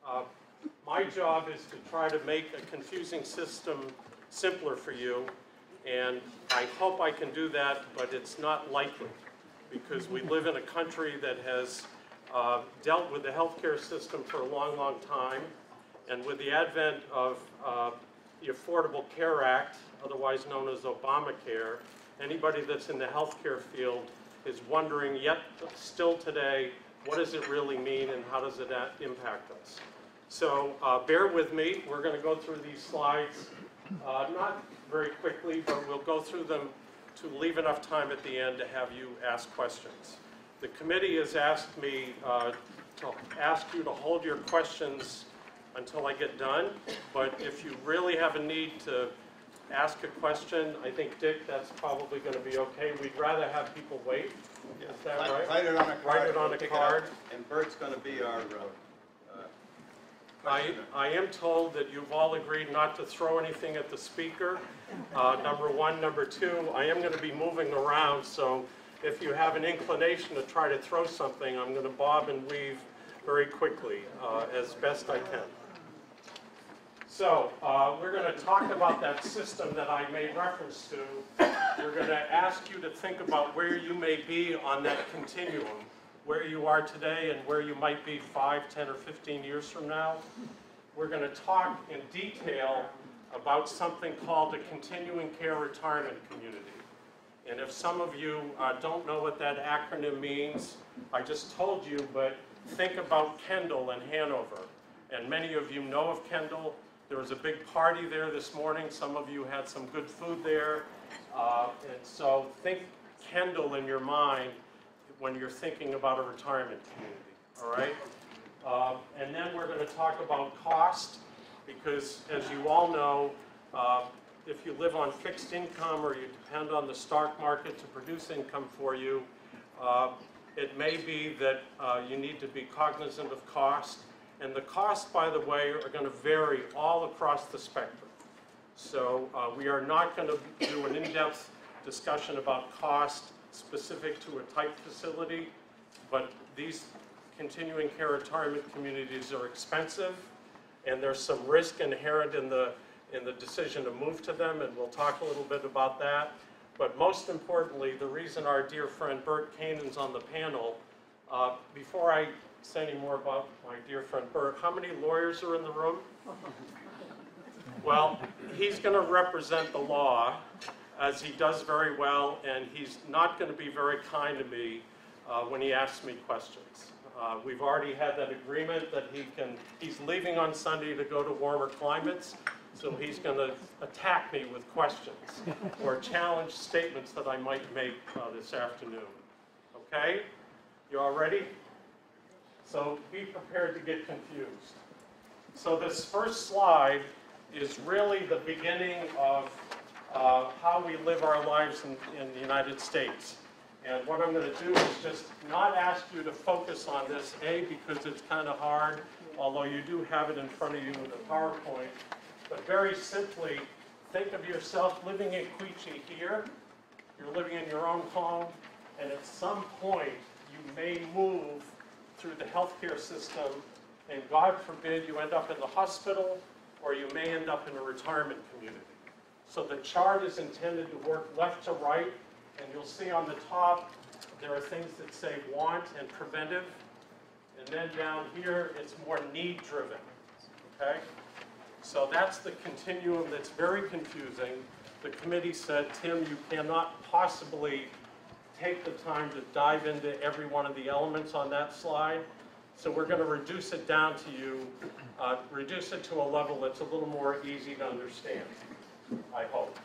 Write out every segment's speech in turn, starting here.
Uh, my job is to try to make a confusing system simpler for you, and I hope I can do that, but it's not likely, because we live in a country that has dealt with the healthcare system for a long, long time, and with the advent of the Affordable Care Act, otherwise known as Obamacare, anybody that's in the healthcare field is wondering yet still today, what does it really mean and how does it impact us? So bear with me. We're going to go through these slides, not very quickly, but we'll go through them to leave enough time at the end to have you ask questions. The committee has asked me to ask you to hold your questions until I get done, but if you really have a need to ask a question, I think, Dick, that's probably going to be okay. We'd rather have people wait. Yeah. Is that right? Write it on a card. Write it on a card. And Bert's going to be our I am told that you've all agreed not to throw anything at the speaker, number one. Number two, I am going to be moving around, so if you have an inclination to try to throw something, I'm going to bob and weave very quickly as best I can. So we're going to talk about that system that I made reference to. We're going to ask you to think about where you may be on that continuum, where you are today and where you might be 5, 10, or 15 years from now. We're going to talk in detail about something called a continuing care retirement community. And if some of you don't know what that acronym means, I just told you, but think about Kendall and Hanover. And many of you know of Kendall. There was a big party there this morning. Some of you had some good food there. And so think Kendall in your mind when you're thinking about a retirement community, all right? And then we're going to talk about cost, because as you all know, if you live on fixed income or you depend on the stock market to produce income for you, it may be that you need to be cognizant of cost. And the costs, by the way, are going to vary all across the spectrum. So we are not going to do an in-depth discussion about cost specific to a type facility, but these continuing care retirement communities are expensive, and there's some risk inherent in the decision to move to them, and we'll talk a little bit about that. But most importantly, the reason our dear friend Bert Kanan's on the panel, before I say any more about my dear friend Bert, how many lawyers are in the room? Well, he's going to represent the law, as he does very well, and he's not going to be very kind to me when he asks me questions. We've already had that agreement that he's leaving on Sunday to go to warmer climates, so he's going to attack me with questions or challenge statements that I might make this afternoon. Okay? You all ready? So be prepared to get confused. So this first slide is really the beginning of how we live our lives in the United States. And what I'm going to do is just not ask you to focus on this, A, because it's kind of hard, although you do have it in front of you in the PowerPoint, but very simply, think of yourself living in Quechee here. You're living in your own home, and at some point, you may move through the healthcare system, and God forbid you end up in the hospital, or you may end up in a retirement community. So the chart is intended to work left to right, and you'll see on the top there are things that say want and preventive, and then down here it's more need-driven, okay? So that's the continuum that's very confusing. The committee said, Tim, you cannot possibly take the time to dive into every one of the elements on that slide, so we're going to reduce it down to you, reduce it to a level that's a little more easy to understand, I hope.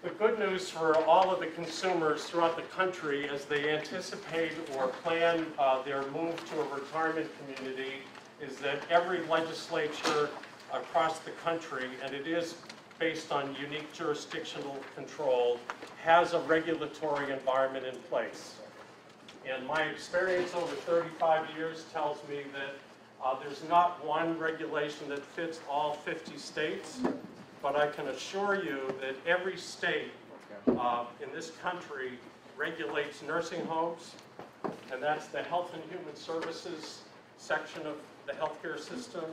The good news for all of the consumers throughout the country as they anticipate or plan their move to a retirement community is that every legislature across the country, and it is based on unique jurisdictional control, has a regulatory environment in place. And my experience over 35 years tells me that there's not one regulation that fits all 50 states, but I can assure you that every state in this country regulates nursing homes, and that's the Health and Human Services section of the healthcare system.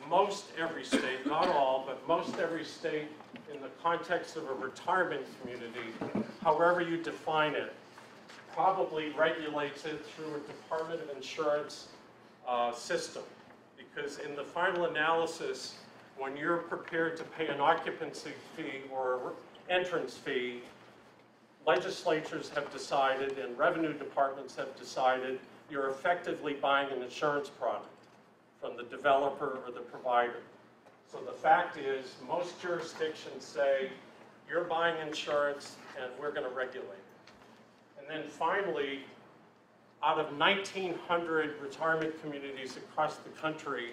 Most every state, not all, but most every state in the context of a retirement community, however you define it, probably regulates it through a Department of Insurance system. Because in the final analysis, when you're prepared to pay an occupancy fee or entrance fee, legislatures have decided and revenue departments have decided you're effectively buying an insurance product from the developer or the provider. So the fact is, most jurisdictions say, you're buying insurance and we're going to regulate it. And then finally, out of 1,900 retirement communities across the country,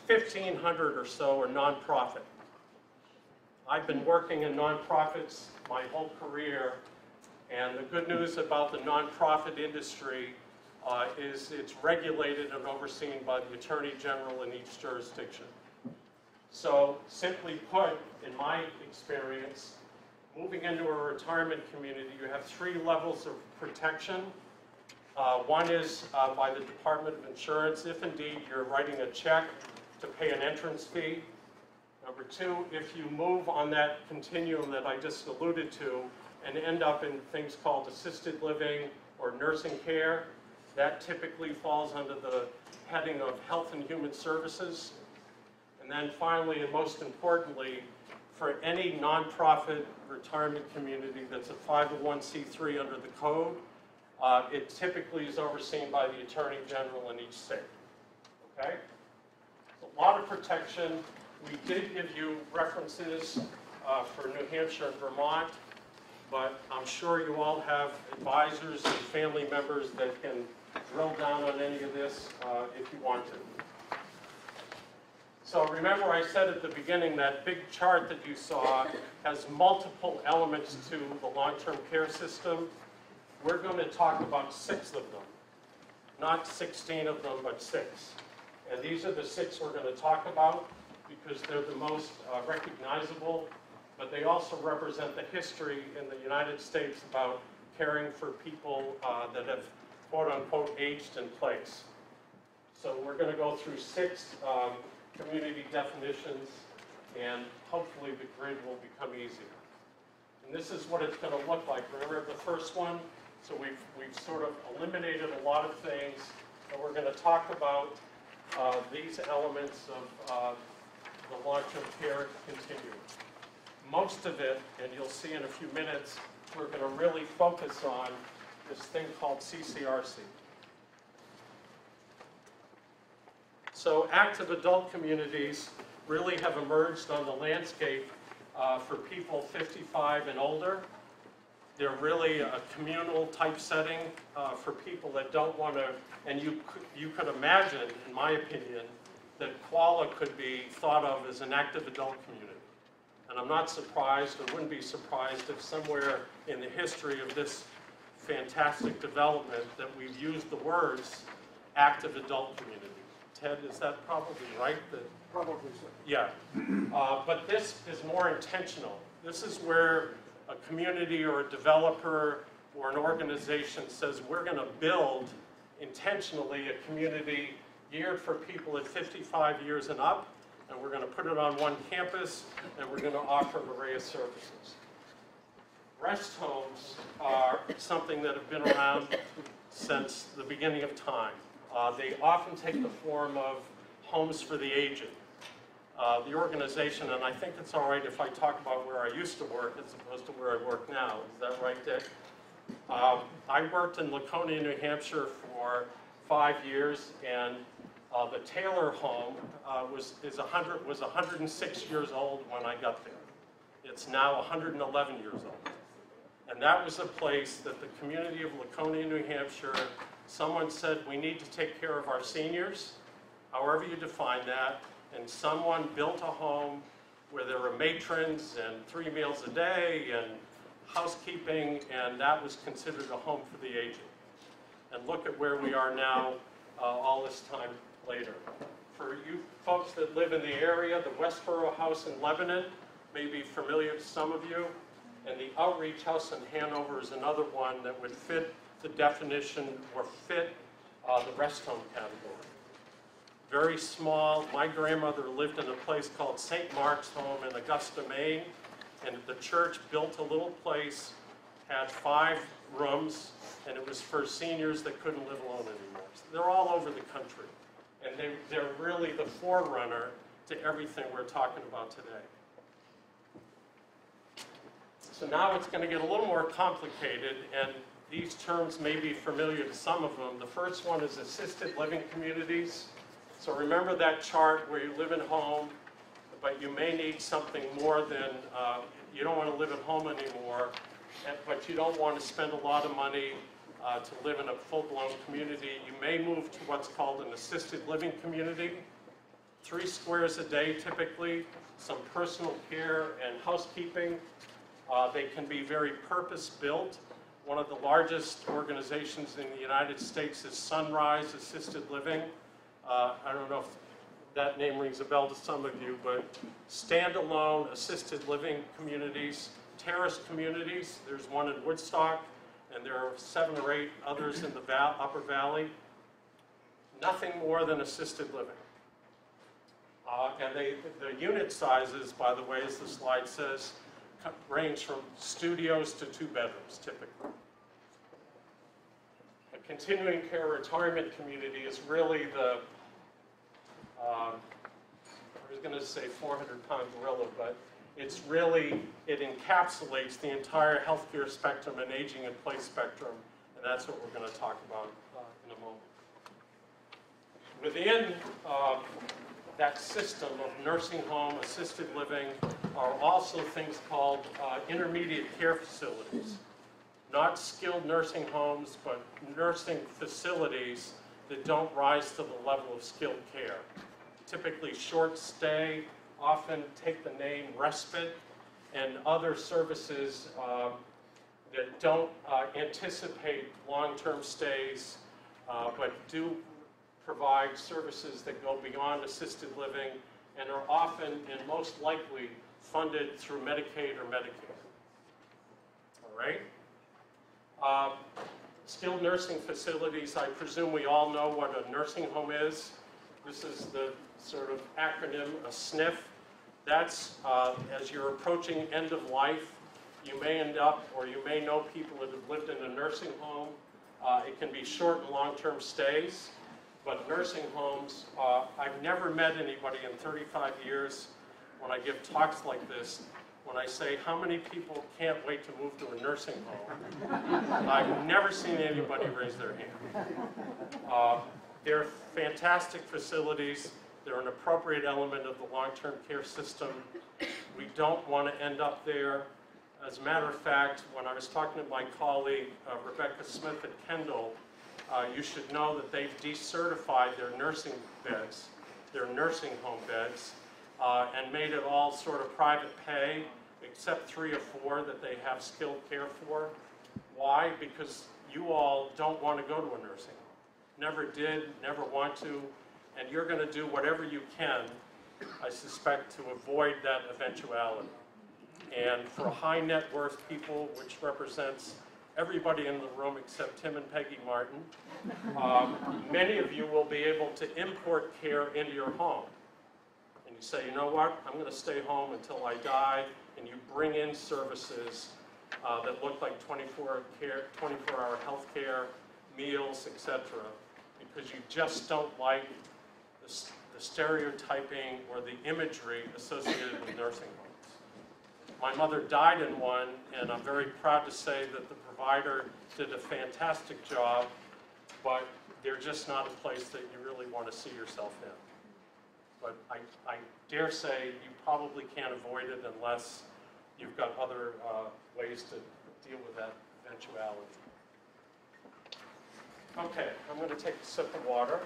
1,500 or so are nonprofit. I've been working in nonprofits my whole career, and the good news about the nonprofit industry is it's regulated and overseen by the Attorney General in each jurisdiction. So simply put, in my experience, moving into a retirement community, you have 3 levels of protection. One is by the Department of Insurance, if indeed you're writing a check to pay an entrance fee. Number 2, if you move on that continuum that I just alluded to and end up in things called assisted living or nursing care, that typically falls under the heading of Health and Human Services. And then finally, and most importantly, for any nonprofit retirement community that's a 501c3 under the code, it typically is overseen by the Attorney General in each state. Okay? A lot of protection. We did give you references for New Hampshire and Vermont, but I'm sure you all have advisors and family members that can drill down on any of this if you want to. So remember I said at the beginning that big chart that you saw has multiple elements to the long-term care system. We're going to talk about 6 of them. Not 16 of them, but 6. And these are the 6 we're going to talk about because they're the most recognizable, but they also represent the history in the United States about caring for people that have quote-unquote aged in place. So we're going to go through 6 community definitions, and hopefully the grid will become easier. And this is what it's going to look like. Remember the first one? So we've sort of eliminated a lot of things, and we're going to talk about these elements of the long-term care continuum. Most of it, and you'll see in a few minutes, we're going to really focus on this thing called CCRC. So active adult communities really have emerged on the landscape for people 55 and older. They're really a communal type setting for people that don't want to, and you could imagine, in my opinion, that Quala could be thought of as an active adult community. And I'm not surprised, or wouldn't be surprised if somewhere in the history of this fantastic development that we've used the words active adult community. Ted, is that probably right? Probably so. Yeah, but this is more intentional. This is where a community or a developer or an organization says we're going to build intentionally a community geared for people at 55 years and up, and we're going to put it on one campus, and we're going to offer an array of services. Rest homes are something that have been around since the beginning of time. They often take the form of homes for the aged. The organization, and I think it's all right if I talk about where I used to work as opposed to where I work now. Is that right, Dick? I worked in Laconia, New Hampshire for 5 years, and the Taylor home was 106 years old when I got there. It's now 111 years old. And that was a place that the community of Laconia, New Hampshire, someone said we need to take care of our seniors, however you define that, and someone built a home where there were matrons and 3 meals a day and housekeeping, and that was considered a home for the aged. And look at where we are now all this time later. For you folks that live in the area, the Westboro House in Lebanon may be familiar to some of you, and the Outreach House in Hanover is another one that would fit the definition or fit the rest home category. Very small. My grandmother lived in a place called St. Mark's Home in Augusta, Maine, and the church built a little place, had 5 rooms, and it was for seniors that couldn't live alone anymore. So they're all over the country, and they're really the forerunner to everything we're talking about today. So now it's going to get a little more complicated, and these terms may be familiar to some of them. The first one is assisted living communities. So remember that chart where you live at home, but you may need something more than, you don't want to live at home anymore, but you don't want to spend a lot of money to live in a full-blown community. You may move to what's called an assisted living community. 3 squares a day typically, some personal care and housekeeping. They can be very purpose-built. One of the largest organizations in the United States is Sunrise Assisted Living. I don't know if that name rings a bell to some of you, but standalone assisted living communities, terrace communities. There's one in Woodstock, and there are 7 or 8 others in the Upper Valley. Nothing more than assisted living. And the unit sizes, by the way, as the slide says, range from studios to 2 bedrooms, typically. A continuing care retirement community is really the, I was going to say 400-pound gorilla, but it's really, it encapsulates the entire healthcare spectrum and aging in place spectrum, and that's what we're going to talk about in a moment. Within that system of nursing home, assisted living, are also things called intermediate care facilities. Not skilled nursing homes, but nursing facilities that don't rise to the level of skilled care. Typically short stay, often take the name respite, and other services that don't anticipate long-term stays, but do provide services that go beyond assisted living and are often and most likely funded through Medicaid or Medicare. All right? Skilled nursing facilities, I presume we all know what a nursing home is. This is the sort of acronym, a SNF. That's, as you're approaching end of life, you may end up, or you may know people that have lived in a nursing home. It can be short and long-term stays. But nursing homes, I've never met anybody in 35 years when I give talks like this, when I say, how many people can't wait to move to a nursing home? I've never seen anybody raise their hand. They're fantastic facilities. They're an appropriate element of the long-term care system. We don't want to end up there. As a matter of fact, when I was talking to my colleague, Rebecca Smith at Kendall, you should know that they've decertified their nursing beds, their nursing home beds, and made it all sort of private pay, except 3 or 4 that they have skilled care for. Why? Because you all don't want to go to a nursing home. Never did, never want to, and you're going to do whatever you can, I suspect, to avoid that eventuality. And for high net worth people, which represents everybody in the room except Tim and Peggy Martin, many of you will be able to import care into your home. And you say, you know what, I'm going to stay home until I die, and you bring in services that look like 24-hour health care, meals, etc., because you just don't like the stereotyping or the imagery associated with nursing homes. My mother died in one, and I'm very proud to say that the provider did a fantastic job, but they're just not a place that you really want to see yourself in. But I dare say you probably can't avoid it unless you've got other ways to deal with that eventuality. Okay, I'm going to take a sip of water.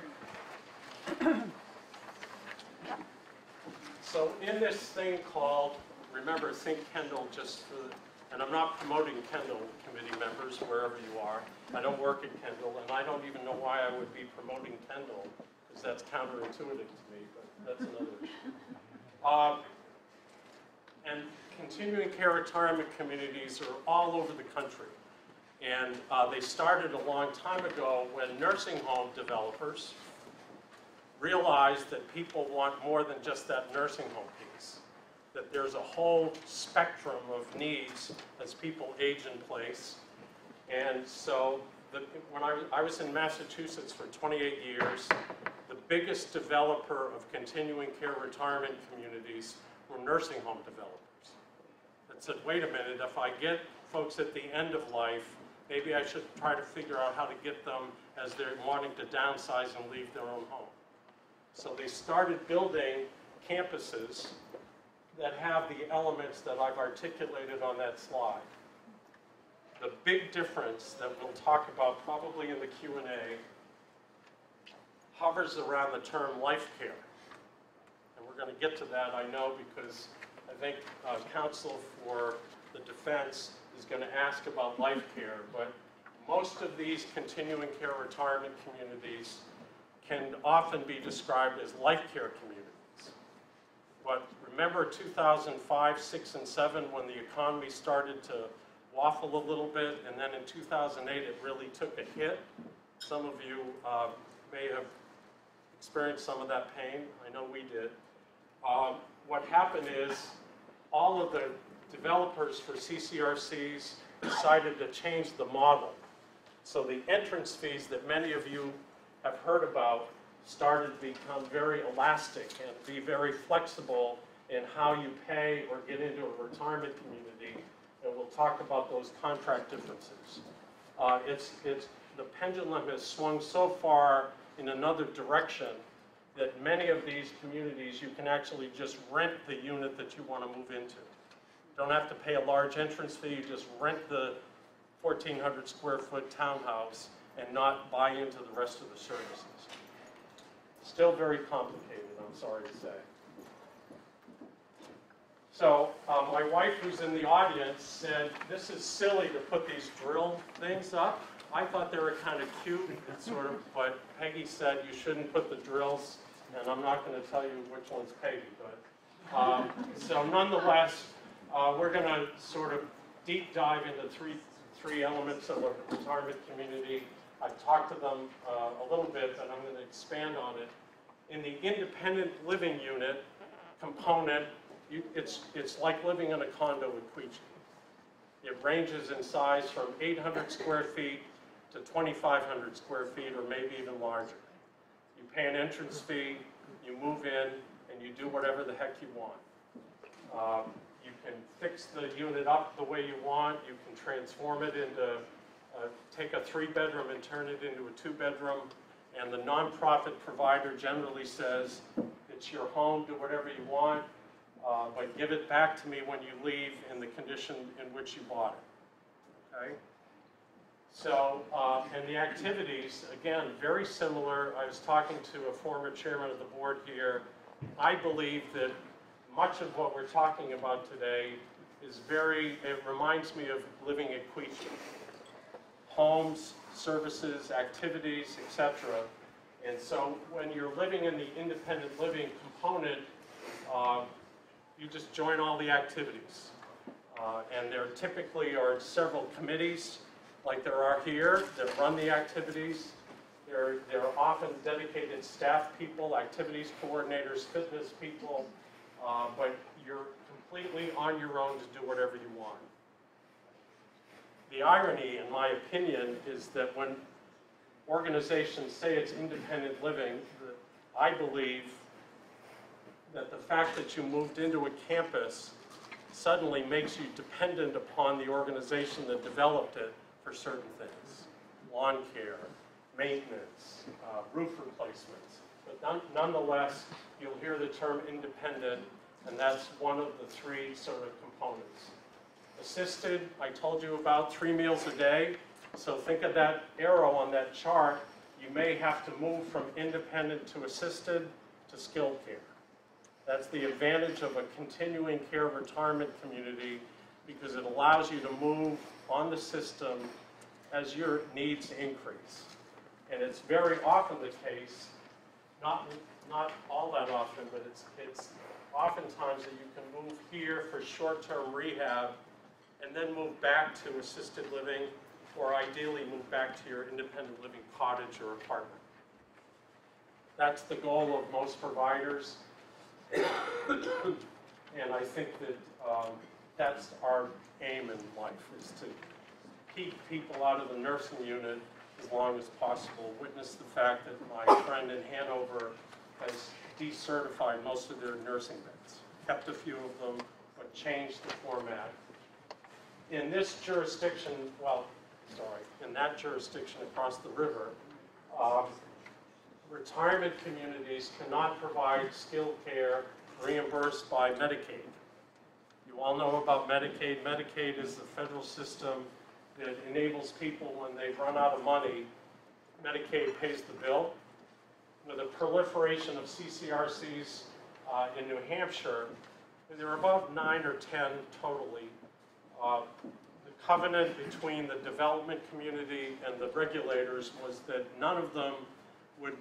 So in this thing called, remember, think Kendall just for, and I'm not promoting Kendall committee members wherever you are. I don't work at Kendall, and I don't even know why I would be promoting Kendall, because that's counterintuitive to me, but that's another issue. And continuing care retirement communities are all over the country. And they started a long time ago when nursing home developers realized that people want more than just that nursing home piece, that there's a whole spectrum of needs as people age in place. And so when I was in Massachusetts for 28 years, the biggest developer of continuing care retirement communities were nursing home developers. That said, wait a minute, if I get folks at the end of life, maybe I should try to figure out how to get them as they're wanting to downsize and leave their own home. So they started building campuses that have the elements that I've articulated on that slide. The big difference that we'll talk about probably in the Q&A hovers around the term life care. And we're going to get to that, I know, because I think counsel for the defense is going to ask about life care. But most of these continuing care retirement communities can often be described as life care communities. But remember 2005, 6, and 7 when the economy started to waffle a little bit, and then in 2008 it really took a hit. Some of you may have experienced some of that pain. I know we did. What happened is all of the developers for CCRCs decided to change the model. So the entrance fees that many of you have heard about started to become very elastic and be very flexible in how you pay or get into a retirement community. And we'll talk about those contract differences. The pendulum has swung so far in another direction that many of these communities you can actually just rent the unit that you want to move into. You don't have to pay a large entrance fee, you just rent the 1,400 square foot townhouse and not buy into the rest of the services. Still very complicated, I'm sorry to say. So my wife, who's in the audience, said, this is silly to put these drill things up. I thought they were kind of cute, sort of, but Peggy said you shouldn't put the drills, and I'm not going to tell you which one's Peggy. But so nonetheless, we're going to sort of deep dive into three elements of a retirement community. I've talked to them a little bit, but I'm going to expand on it. In the independent living unit component, it's like living in a condo in Queechee. It ranges in size from 800 square feet to 2,500 square feet, or maybe even larger. You pay an entrance fee, you move in, and you do whatever the heck you want. You can fix the unit up the way you want. You can transform it into, take a 3-bedroom and turn it into a 2-bedroom. And the nonprofit provider generally says, it's your home, do whatever you want, but give it back to me when you leave in the condition in which you bought it. Okay? So, and the activities, again, very similar. I was talking to a former chairman of the board here. I believe that much of what we're talking about today is it reminds me of living at Queechee. Homes, services, activities, etc. And so when you're living in the independent living component, you just join all the activities. And there typically are several committees, like there are here, that run the activities. There are often dedicated staff people, activities coordinators, fitness people, but you're completely on your own to do whatever you want. The irony, in my opinion, is that when organizations say it's independent living, I believe that the fact that you moved into a campus suddenly makes you dependent upon the organization that developed it for certain things. Lawn care, maintenance, roof replacements. But nonetheless, you'll hear the term independent, and that's one of the 3 sort of components. Assisted, I told you about 3 meals a day. So think of that arrow on that chart. You may have to move from independent to assisted to skilled care. That's the advantage of a continuing care retirement community, because it allows you to move on the system as your needs increase. And it's very often the case, not all that often, but it's oftentimes that you can move here for short-term rehab and then move back to assisted living or ideally move back to your independent living cottage or apartment. That's the goal of most providers, and I think that that's our aim in life, is to keep people out of the nursing unit as long as possible. Witness the fact that my friend in Hanover has decertified most of their nursing beds, kept a few of them, but changed the format. In this jurisdiction, in that jurisdiction across the river, retirement communities cannot provide skilled care reimbursed by Medicaid. You all know about Medicaid. Medicaid is the federal system that enables people, when they've run out of money, Medicaid pays the bill. With the proliferation of CCRCs in New Hampshire, there are about 9 or 10 totally. The covenant between the development community and the regulators was that none of them would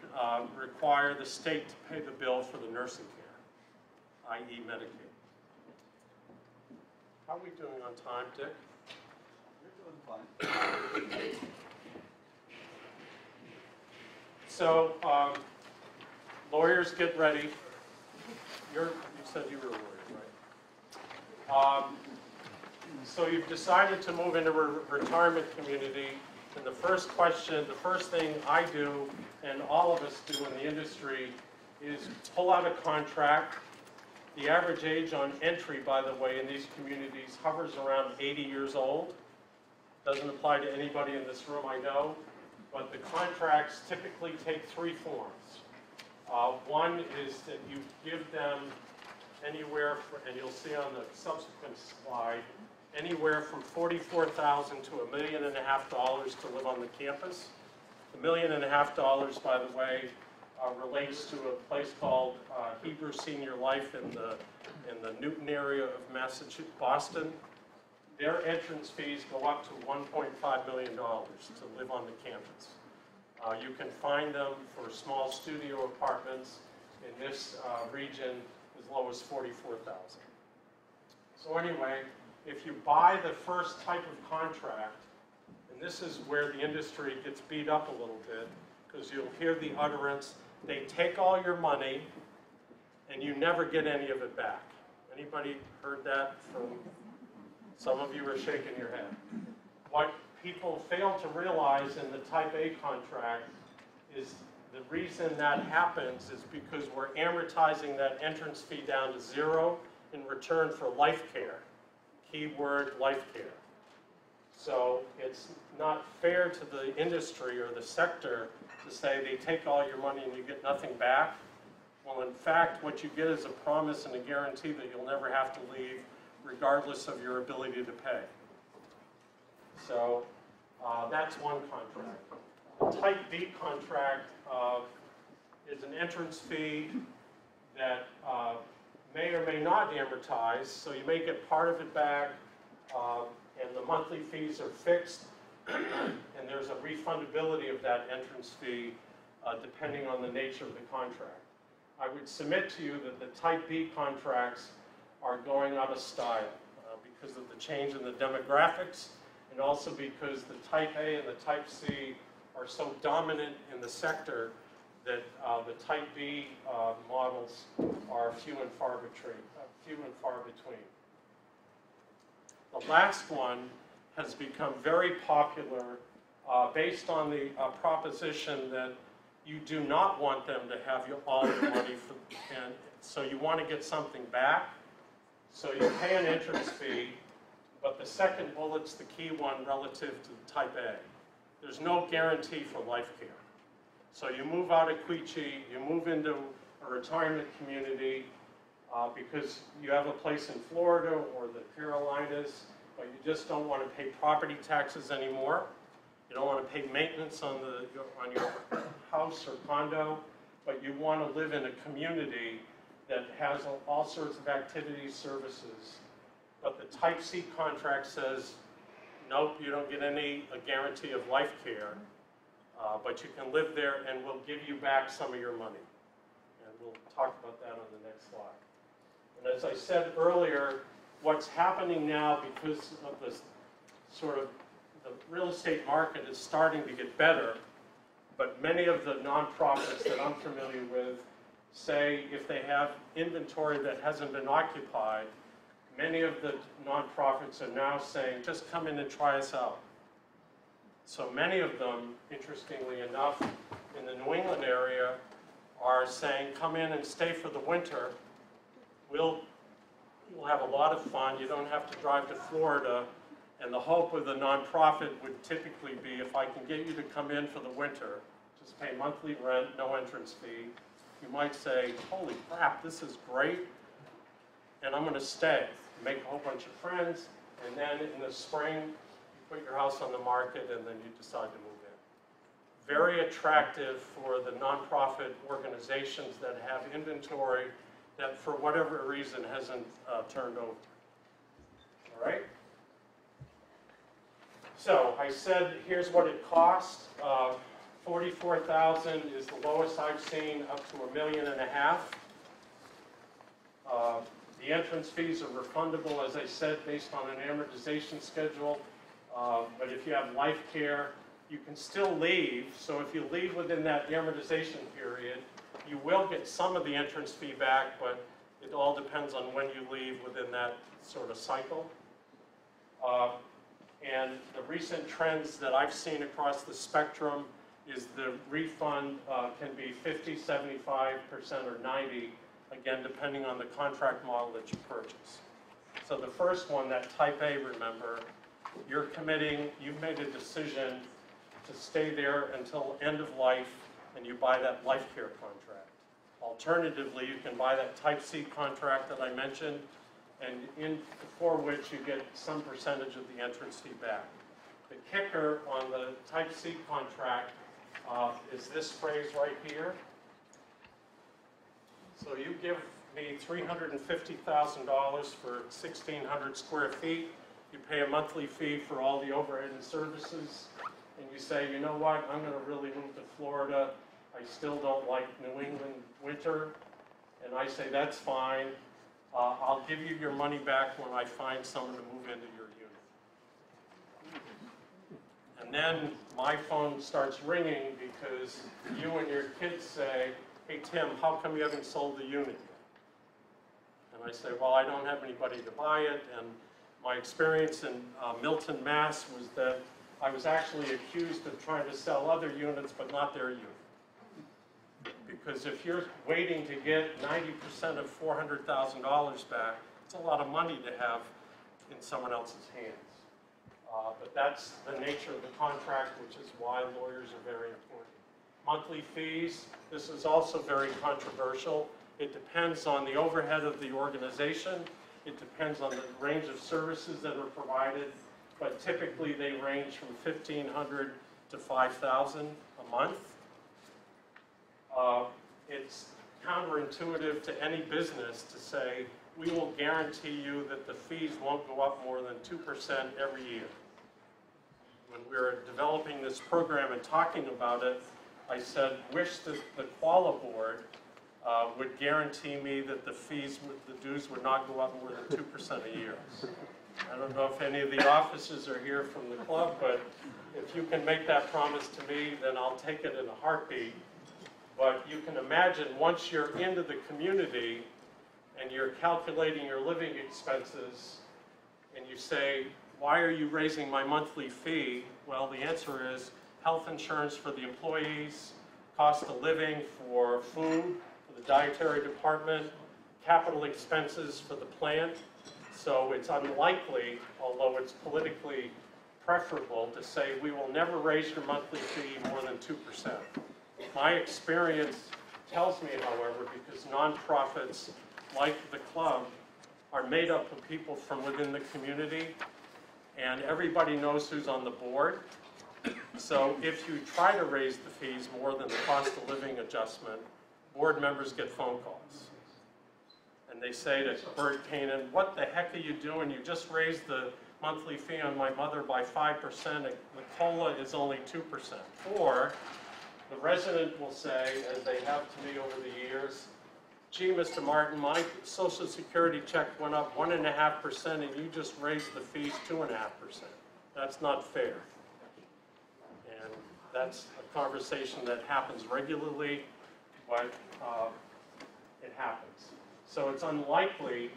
require the state to pay the bill for the nursing care, i.e. Medicaid. How are we doing on time, Dick? You're doing fine. So, lawyers, get ready. You said you were a lawyer, right? So you've decided to move into a retirement community, and the first thing I do, and all of us do in the industry, is pull out a contract. The average age on entry, by the way, in these communities hovers around 80 years old. Doesn't apply to anybody in this room, I know, but the contracts typically take 3 forms. One is that you give them anywhere, and you'll see on the subsequent slide, anywhere from $44,000 to $1.5 million to live on the campus. The $1.5 million, by the way, relates to a place called Hebrew Senior Life in the Newton area of Massachusetts, Boston. Their entrance fees go up to $1.5 million to live on the campus. You can find them for small studio apartments in this region as low as $44,000. So anyway, if you buy the first type of contract, and this is where the industry gets beat up a little bit, because you'll hear the utterance, they take all your money and you never get any of it back. Anybody heard that from, some of you are shaking your head. What people fail to realize in the Type A contract is the reason that happens is because we're amortizing that entrance fee down to 0 in return for life care. Keyword, life care. So it's not fair to the industry or the sector to say they take all your money and you get nothing back. Well, in fact, what you get is a promise and a guarantee that you'll never have to leave, regardless of your ability to pay. So that's one contract. The Type B contract is an entrance fee that may or may not amortize, so you may get part of it back, and the monthly fees are fixed, and there's a refundability of that entrance fee depending on the nature of the contract. I would submit to you that the Type B contracts are going out of style because of the change in the demographics, and also because the Type A and the Type C are so dominant in the sector that the Type B models are few and far between. The last one has become very popular based on the proposition that you do not want them to have all your money, and so you want to get something back. So you pay an entrance fee, but the second bullet's the key one relative to the Type A. There's no guarantee for life care. So you move out of Quechee, you move into a retirement community because you have a place in Florida or the Carolinas, but you just don't want to pay property taxes anymore. You don't want to pay maintenance on your house or condo, but you want to live in a community that has all sorts of activities, services. But the Type C contract says, nope, you don't get a guarantee of life care, but you can live there and we'll give you back some of your money. And we'll talk about that on the next slide. And as I said earlier, what's happening now because of this sort of the real estate market is starting to get better, but many of the nonprofits that I'm familiar with say if they have inventory that hasn't been occupied, many of the nonprofits are now saying, just come in and try us out. So many of them, interestingly enough, in the New England area are saying, come in and stay for the winter. We'll have a lot of fun. You don't have to drive to Florida. And the hope of the nonprofit would typically be, if I can get you to come in for the winter, just pay monthly rent, no entrance fee, you might say, holy crap, this is great, and I'm going to stay. Make a whole bunch of friends, and then in the spring, you put your house on the market, and then you decide to move in. Very attractive for the nonprofit organizations that have inventory that, for whatever reason, hasn't turned over. All right? So I said, here's what it costs. $44,000 is the lowest I've seen, up to $1.5 million. The entrance fees are refundable, as I said, based on an amortization schedule. But if you have life care, you can still leave. So if you leave within that amortization period, you will get some of the entrance fee back, but it all depends on when you leave within that sort of cycle. And the recent trends that I've seen across the spectrum is the refund can be 50, 75%, or 90, again, depending on the contract model that you purchase. So the first one, that Type A, remember, you're committing, you've made a decision to stay there until end of life, and you buy that life care contract. Alternatively, you can buy that Type C contract that I mentioned, and for which you get some percentage of the entrance fee back. The kicker on the Type C contract is this phrase right here. So you give me $350,000 for 1,600 square feet. You pay a monthly fee for all the overhead and services, and you say, you know what, I'm going to really move to Florida. I still don't like New England winter. And I say, that's fine. I'll give you your money back when I find someone to move into your unit. And then my phone starts ringing because you and your kids say, hey Tim, how come you haven't sold the unit yet? And I say, well, I don't have anybody to buy it, and my experience in Milton, Mass was that I was actually accused of trying to sell other units, but not their unit. Because if you're waiting to get 90% of $400,000 back, it's a lot of money to have in someone else's hands. But that's the nature of the contract, which is why lawyers are very important. Monthly fees, this is also very controversial. It depends on the overhead of the organization. It depends on the range of services that are provided. But typically they range from $1,500 to $5,000 a month. It's counterintuitive to any business to say, we will guarantee you that the fees won't go up more than 2% every year. When we were developing this program and talking about it, I said, wish that the Quala board would guarantee me that the fees, the dues would not go up more than 2% a year. I don't know if any of the officers are here from the club, but if you can make that promise to me, then I'll take it in a heartbeat. But you can imagine, once you're into the community and you're calculating your living expenses and you say, why are you raising my monthly fee? Well, the answer is health insurance for the employees, cost of living for food, for the dietary department, capital expenses for the plant. So it's unlikely, although it's politically preferable, to say we will never raise your monthly fee more than 2%. My experience tells me, however, because nonprofits like the club are made up of people from within the community, and everybody knows who's on the board. So if you try to raise the fees more than the cost of living adjustment, board members get phone calls. And they say to Bert Kanan, what the heck are you doing? You just raised the monthly fee on my mother by 5%, and the COLA is only 2%. Or the resident will say, as they have to me over the years, gee, Mr. Martin, my Social Security check went up 1.5%, and you just raised the fees 2.5%. That's not fair. And that's a conversation that happens regularly, but it happens. So it's unlikely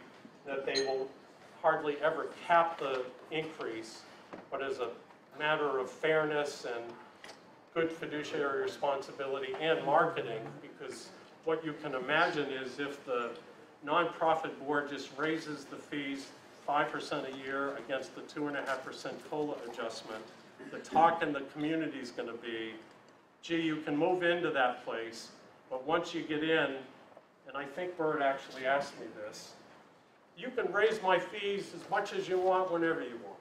that they will hardly ever cap the increase, but as a matter of fairness and good fiduciary responsibility and marketing, because what you can imagine is if the nonprofit board just raises the fees 5% a year against the 2.5% COLA adjustment, the talk in the community is going to be, gee, you can move into that place, but once you get in, and I think Bert actually asked me this, you can raise my fees as much as you want whenever you want.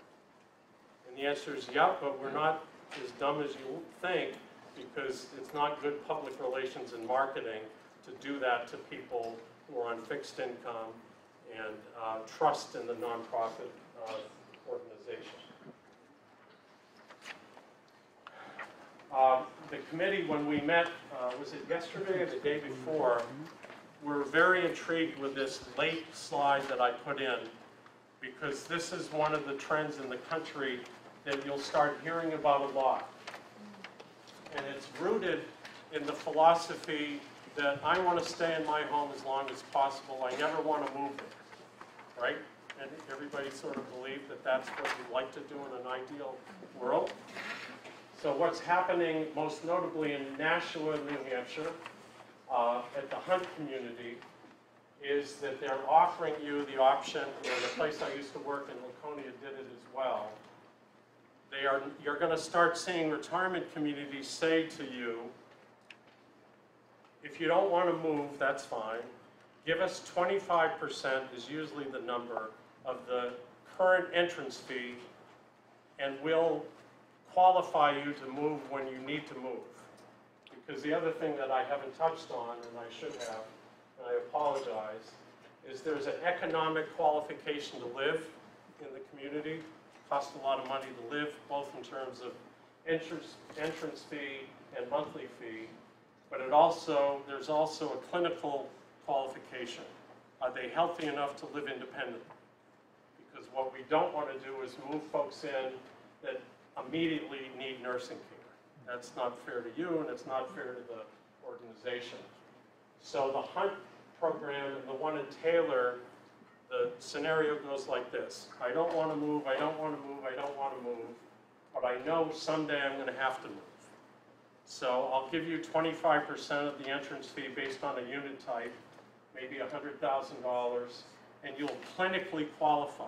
And the answer is, yeah, but we're not as dumb as you think, because it's not good public relations and marketing to do that to people who are on fixed income and trust in the nonprofit organization. The committee, when we met, was it yesterday or the day before, we're very intrigued with this late slide that I put in, because this is one of the trends in the country that you'll start hearing about a lot. And it's rooted in the philosophy that I want to stay in my home as long as possible. I never want to move it, right? And everybody sort of believed that that's what we'd like to do in an ideal world. So what's happening most notably in Nashua, New Hampshire, at the Hunt community, is that they're offering you the option, and the place I used to work in Laconia did it as well. You're going to start seeing retirement communities say to you, if you don't want to move, that's fine. Give us 25% is usually the number of the current entrance fee, and we'll qualify you to move when you need to move. Because the other thing that I haven't touched on, and I should have, and I apologize, is there's an economic qualification to live in the community. It costs a lot of money to live, both in terms of entrance fee and monthly fee, but there's also a clinical qualification. Are they healthy enough to live independently? Because what we don't want to do is move folks in that immediately need nursing care. That's not fair to you, and it's not fair to the organization. So the Hunt program and the one in Taylor, the scenario goes like this. I don't want to move, I don't want to move, I don't want to move, but I know someday I'm going to have to move. So I'll give you 25% of the entrance fee based on a unit type, maybe $100,000, and you'll clinically qualify.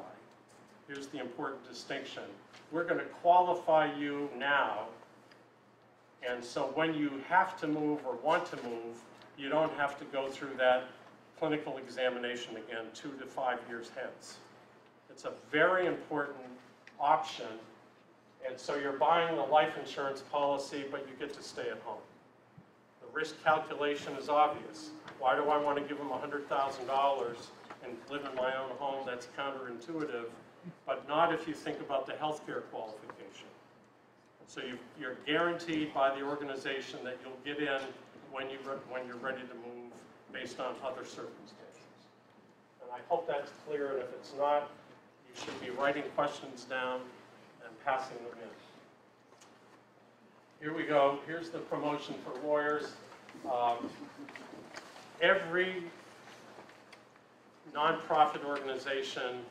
Here's the important distinction. We're going to qualify you now, and so when you have to move or want to move, you don't have to go through that clinical examination again 2 to 5 years hence. It's a very important option, and so you're buying a life insurance policy, but you get to stay at home. The risk calculation is obvious. Why do I want to give them $100,000 and live in my own home? That's counterintuitive, but not if you think about the healthcare qualification. So you're guaranteed by the organization that you'll get in when you're ready to move based on other circumstances. And I hope that's clear, and if it's not, you should be writing questions down and passing them in. Here we go. Here's the promotion for lawyers. Every nonprofit organization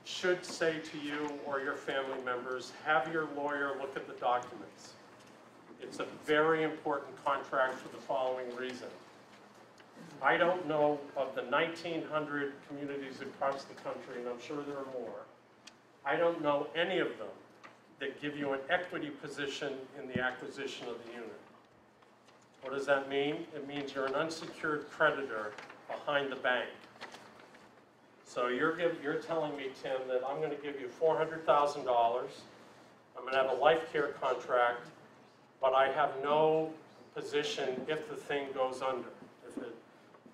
should say to you or your family members, have your lawyer look at the documents. It's a very important contract for the following reason. I don't know of the 1,900 communities across the country, and I'm sure there are more, I don't know any of them that give you an equity position in the acquisition of the unit. What does that mean? It means you're an unsecured creditor behind the bank. So you're telling me, Tim, that I'm going to give you $400,000, I'm going to have a life care contract, but I have no position if the thing goes under. If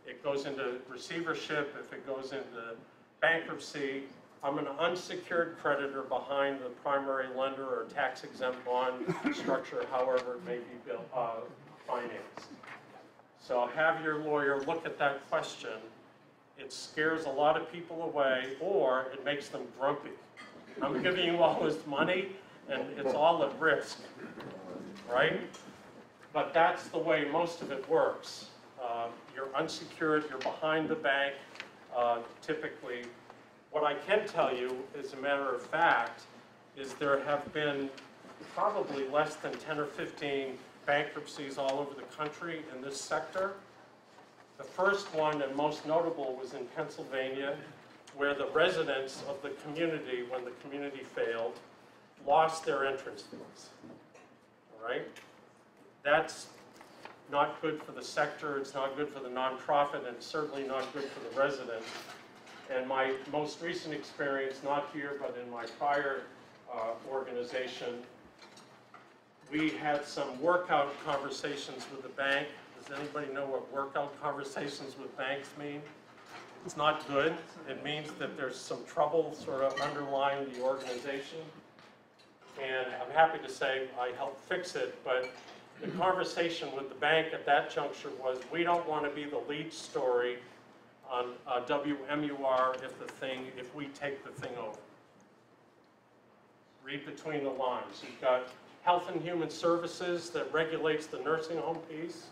it goes into receivership, if it goes into bankruptcy, I'm an unsecured creditor behind the primary lender or tax-exempt bond structure, however it may be built, financed. So have your lawyer look at that question. It scares a lot of people away, or it makes them grumpy. I'm giving you all this money, and it's all at risk, right? But that's the way most of it works. You're unsecured, you're behind the bank, typically. What I can tell you, as a matter of fact, is there have been probably less than 10 or 15 bankruptcies all over the country in this sector. The first one and most notable was in Pennsylvania, where the residents of the community, when the community failed, lost their entrance fees. All right? That's not good for the sector, it's not good for the nonprofit, and it's certainly not good for the residents. And my most recent experience, not here, but in my prior organization, we had some workout conversations with the bank. Does anybody know what workout conversations with banks mean? It's not good. It means that there's some trouble sort of underlying the organization. And I'm happy to say I helped fix it, but the conversation with the bank at that juncture was, we don't want to be the lead story on WMUR if we take the thing over. Read between the lines. You've got Health and Human Services that regulates the nursing home piece.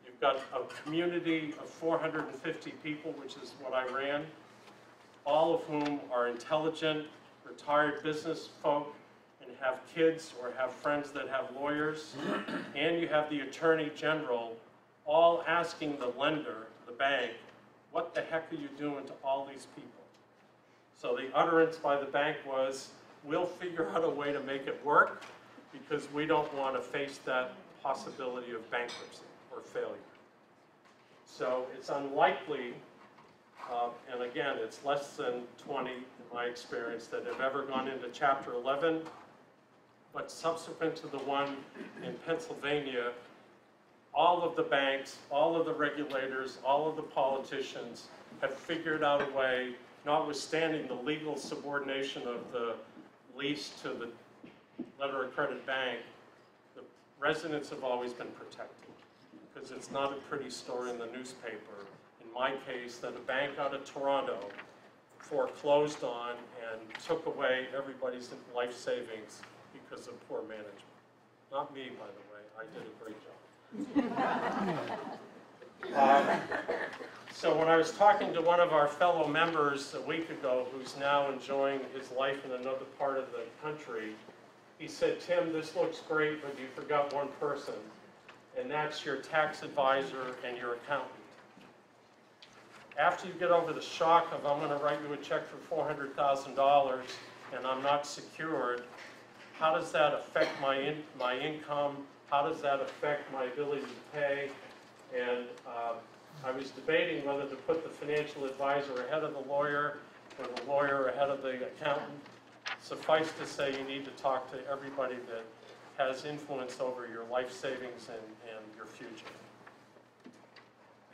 You've got a community of 450 people, which is what I ran, all of whom are intelligent, retired business folk, and have kids or have friends that have lawyers. And you have the Attorney General all asking the lender, the bank, what the heck are you doing to all these people? So the utterance by the bank was, we'll figure out a way to make it work because we don't want to face that possibility of bankruptcy or failure. So it's unlikely, and again, it's less than 20 in my experience that have ever gone into Chapter 11, but subsequent to the one in Pennsylvania, all of the banks, all of the regulators, all of the politicians have figured out a way, notwithstanding the legal subordination of the lease to the letter of credit bank, the residents have always been protected. Because it's not a pretty story in the newspaper, in my case, that a bank out of Toronto foreclosed on and took away everybody's life savings because of poor management. Not me, by the way, I did a great job. So when I was talking to one of our fellow members a week ago, who's now enjoying his life in another part of the country, he said, Tim, this looks great, but you forgot one person, and that's your tax advisor and your accountant. After you get over the shock of, I'm going to write you a check for $400,000 and I'm not secured, how does that affect my income? How does that affect my ability to pay? And I was debating whether to put the financial advisor ahead of the lawyer or the lawyer ahead of the accountant. Suffice to say, you need to talk to everybody that has influence over your life savings and your future.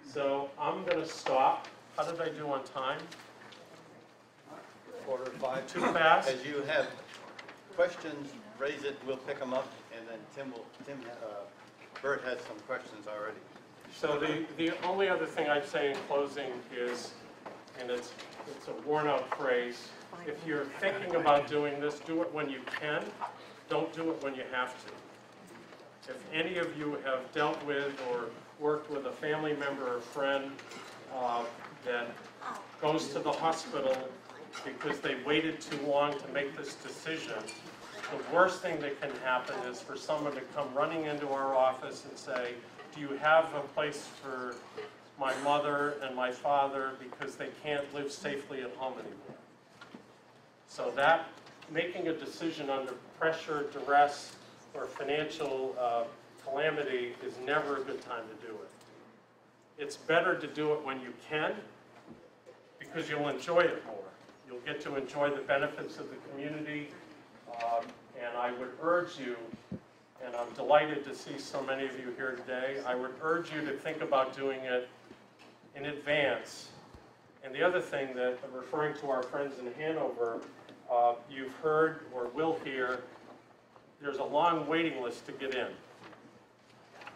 So I'm going to stop. How did I do on time? 4:05. Too fast? As you have questions, raise it, we'll pick them up, and then Bert has some questions already. So the only other thing I'd say in closing is, and it's a worn out phrase, if you're thinking about doing this, do it when you can. Don't do it when you have to. If any of you have dealt with or worked with a family member or friend that goes to the hospital because they waited too long to make this decision, the worst thing that can happen is for someone to come running into our office and say, do you have a place for my mother and my father because they can't live safely at home anymore? So that, making a decision under pressure, duress, or financial calamity is never a good time to do it. It's better to do it when you can because you'll enjoy it more. You'll get to enjoy the benefits of the community, and I would urge you, and I'm delighted to see so many of you here today, I would urge you to think about doing it in advance. And the other thing that, referring to our friends in Hanover, you've heard or will hear, there's a long waiting list to get in.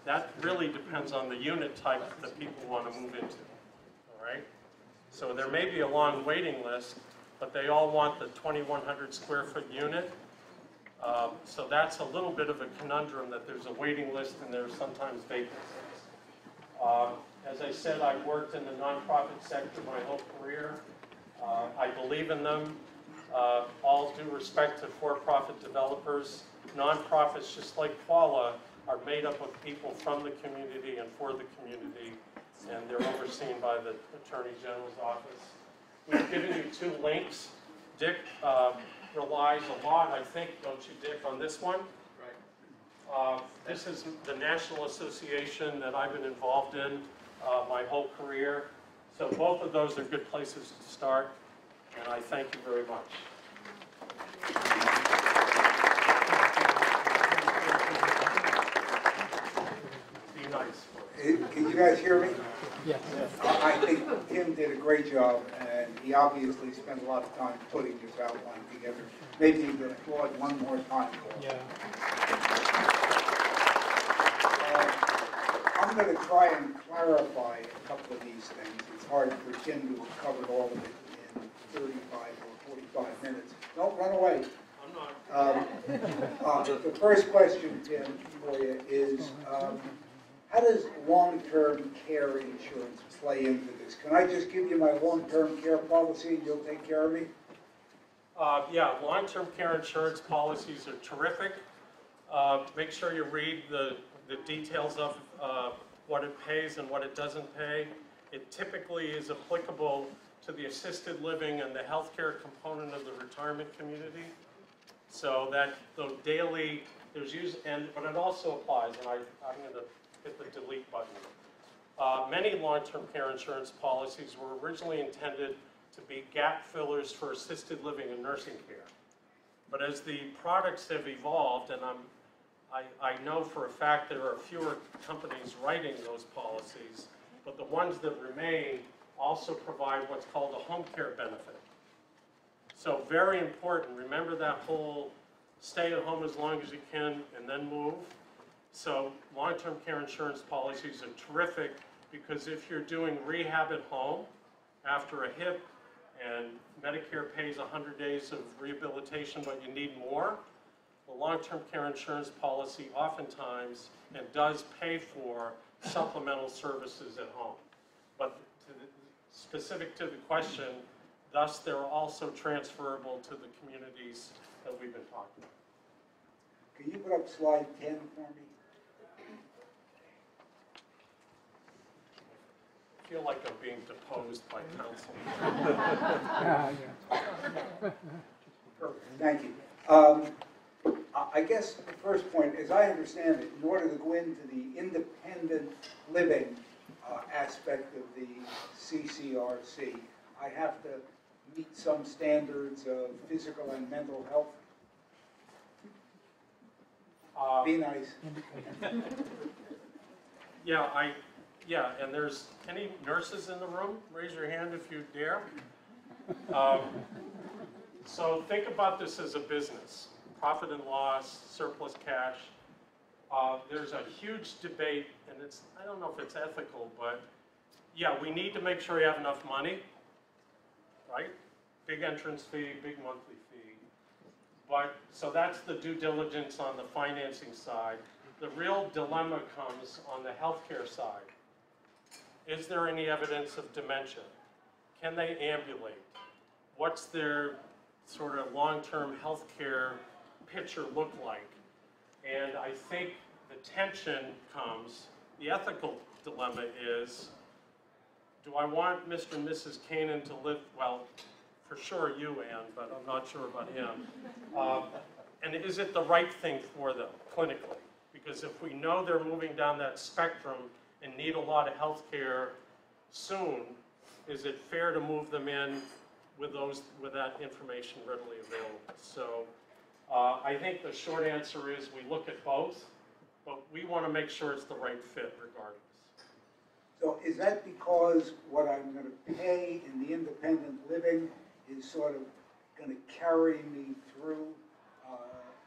That really depends on the unit type that people want to move into, all right? So there may be a long waiting list, but they all want the 2,100 square foot unit, So that's a little bit of a conundrum, that there's a waiting list and there's sometimes vacancies. As I said, I've worked in the nonprofit sector my whole career. I believe in them. All due respect to for-profit developers, nonprofits, just like Paula, are made up of people from the community and for the community, and they're overseen by the Attorney General's office. We've given you 2 links. Dick relies a lot, I think, don't you, Dick, on this one? Right. This is the national association that I've been involved in my whole career. So both of those are good places to start, and I thank you very much. Be nice. Can you guys hear me? Yes. I think Tim did a great job, and he obviously spent a lot of time putting this outline together. Maybe you can applaud one more time for him. Yeah. I'm going to try and clarify a couple of these things. It's hard for Tim to have covered all of it in 35 or 45 minutes. Don't run away. I'm not. The first question, Tim, for you is, how does long-term care insurance play into this? Can I just give you my long-term care policy and you'll take care of me? Yeah, long-term care insurance policies are terrific. Make sure you read the details of what it pays and what it doesn't pay. It typically is applicable to the assisted living and the healthcare component of the retirement community. So that the daily, there's but it also applies, and I'm going to hit the delete button. Many long-term care insurance policies were originally intended to be gap fillers for assisted living and nursing care. But as the products have evolved, and I know for a fact there are fewer companies writing those policies, but the ones that remain also provide what's called a home care benefit. So very important, remember that whole stay at home as long as you can and then move. So long-term care insurance policies are terrific because if you're doing rehab at home after a hip and Medicare pays 100 days of rehabilitation but you need more, the long-term care insurance policy oftentimes and does pay for supplemental services at home. But specific to the question, thus they're also transferable to the communities that we've been talking about. Can you put up slide 10 for me? I feel like I'm being deposed by counsel. Thank you. I guess the first point, as I understand it, in order to go into the independent living aspect of the CCRC, I have to meet some standards of physical and mental health. Be nice. Yeah, and there's any nurses in the room? Raise your hand if you dare. So think about this as a business. Profit and loss, surplus cash. There's a huge debate, and I don't know if it's ethical, but yeah, we need to make sure you have enough money, right? Big entrance fee, big monthly fee. But, so that's the due diligence on the financing side. The real dilemma comes on the healthcare side. Is there any evidence of dementia? Can they ambulate? What's their sort of long-term healthcare picture look like? And I think the tension comes, the ethical dilemma is, do I want Mr. and Mrs. Kanan to live, well, for sure you, Ann, but I'm not sure about him. And is it the right thing for them clinically? Because if we know they're moving down that spectrum and need a lot of health care soon, is it fair to move them in with that information readily available? So I think the short answer is we look at both, but we want to make sure it's the right fit regardless. So is that because what I'm going to pay in the independent living is sort of going to carry me through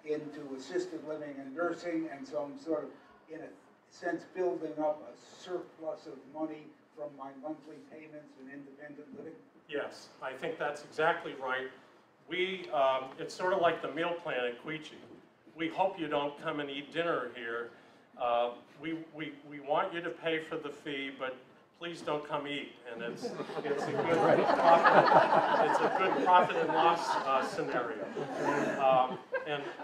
into assisted living and nursing, and so I'm sort of, in a sense, building up a surplus of money from my monthly payments in independent living? Yes, I think that's exactly right. It's sort of like the meal plan at Queechee. we hope you don't come and eat dinner here. We want you to pay for the fee, but please don't come eat. And it's a good profit and loss scenario.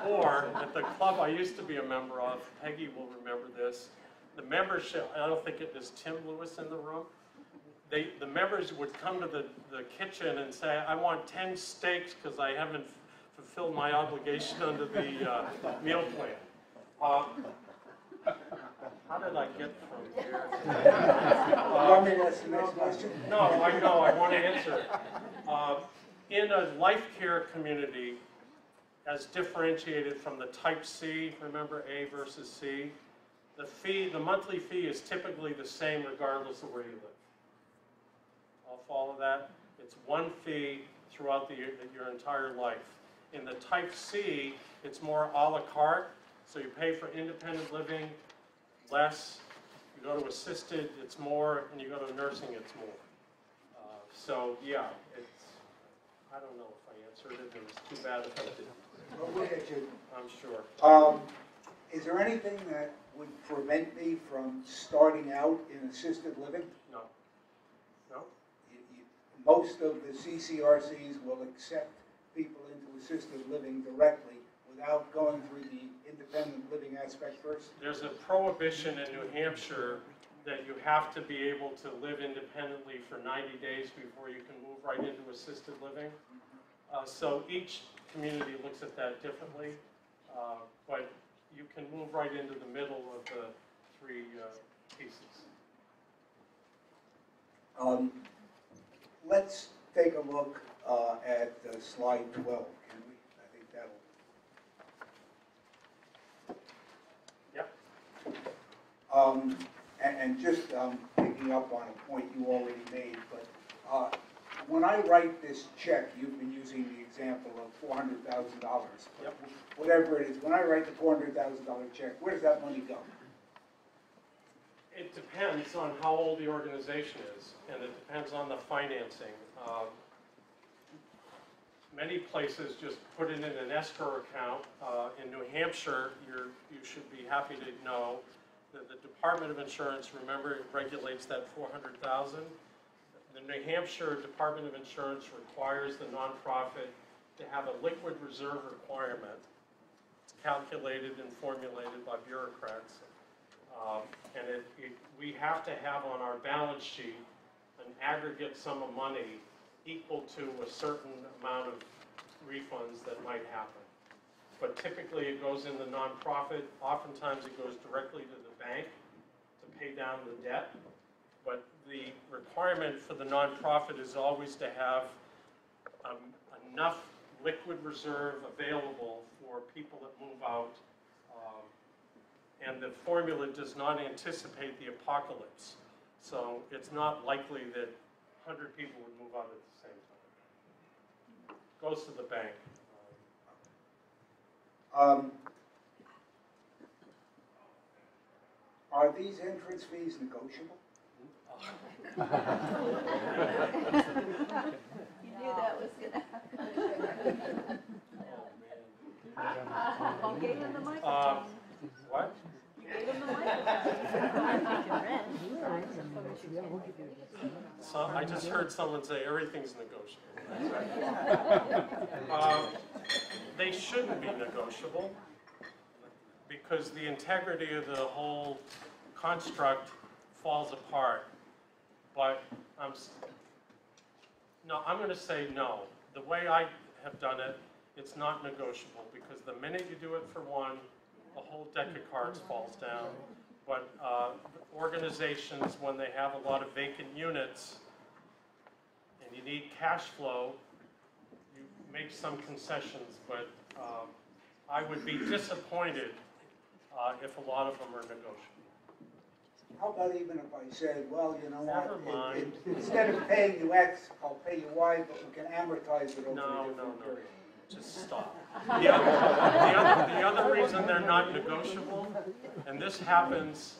Or at the club I used to be a member of, Peggy will remember this, the membership, I don't think it is Tim Lewis in the room, the members would come to the kitchen and say, I want 10 steaks because I haven't fulfilled my obligation under the meal plan. How did I get from here? Want me to ask the next question? No, I know, I want to answer. In a life care community, as differentiated from the type C, remember A versus C, the monthly fee is typically the same regardless of where you live. All follow that? It's one fee throughout your entire life. In the type C, it's more a la carte, so you pay for independent living less, you go to assisted, it's more, and you go to nursing, it's more. So yeah, I don't know if I answered it, it was too bad if I didn't. Well, we'll get you. I'm sure. Is there anything that would prevent me from starting out in assisted living? No. No? Most of the CCRCs will accept people into assisted living directly without going through the independent living aspect first? There's a prohibition in New Hampshire that you have to be able to live independently for 90 days before you can move right into assisted living. So each community looks at that differently, but you can move right into the middle of the three pieces. Let's take a look at slide 12, can we? I think that'll... Yep. And just picking up on a point you already made, but when I write this check, you've been using the example of $400,000. Yep. Whatever it is, when I write the $400,000 check, where does that money go? It depends on how old the organization is, and it depends on the financing. Many places just put it in an escrow account. In New Hampshire, you should be happy to know that the Department of Insurance, remember, it regulates that $400,000. The New Hampshire Department of Insurance requires the nonprofit to have a liquid reserve requirement. It's calculated and formulated by bureaucrats. And we have to have on our balance sheet an aggregate sum of money equal to a certain amount of refunds that might happen. But typically it goes in the nonprofit. Oftentimes it goes directly to the bank to pay down the debt. But the requirement for the nonprofit is always to have enough liquid reserve available for people that move out. And the formula does not anticipate the apocalypse. So it's not likely that 100 people would move out at the same time. Goes to the bank. Are these entrance fees negotiable? You knew that was going to happen. You gave him the microphone. What? You gave him the microphone. So I just heard someone say everything's negotiable. They shouldn't be negotiable because the integrity of the whole construct falls apart. But I'm going to say no. The way I have done it, it's not negotiable because the minute you do it for one, the whole deck of cards falls down. But organizations, when they have a lot of vacant units and you need cash flow, you make some concessions, but I would be disappointed if a lot of them are negotiable. How about even if I said, well, you know Never what, mind. Instead of paying you X, I'll pay you Y, but we can amortize it over a different period. Just stop. The other reason they're not negotiable, and this happens,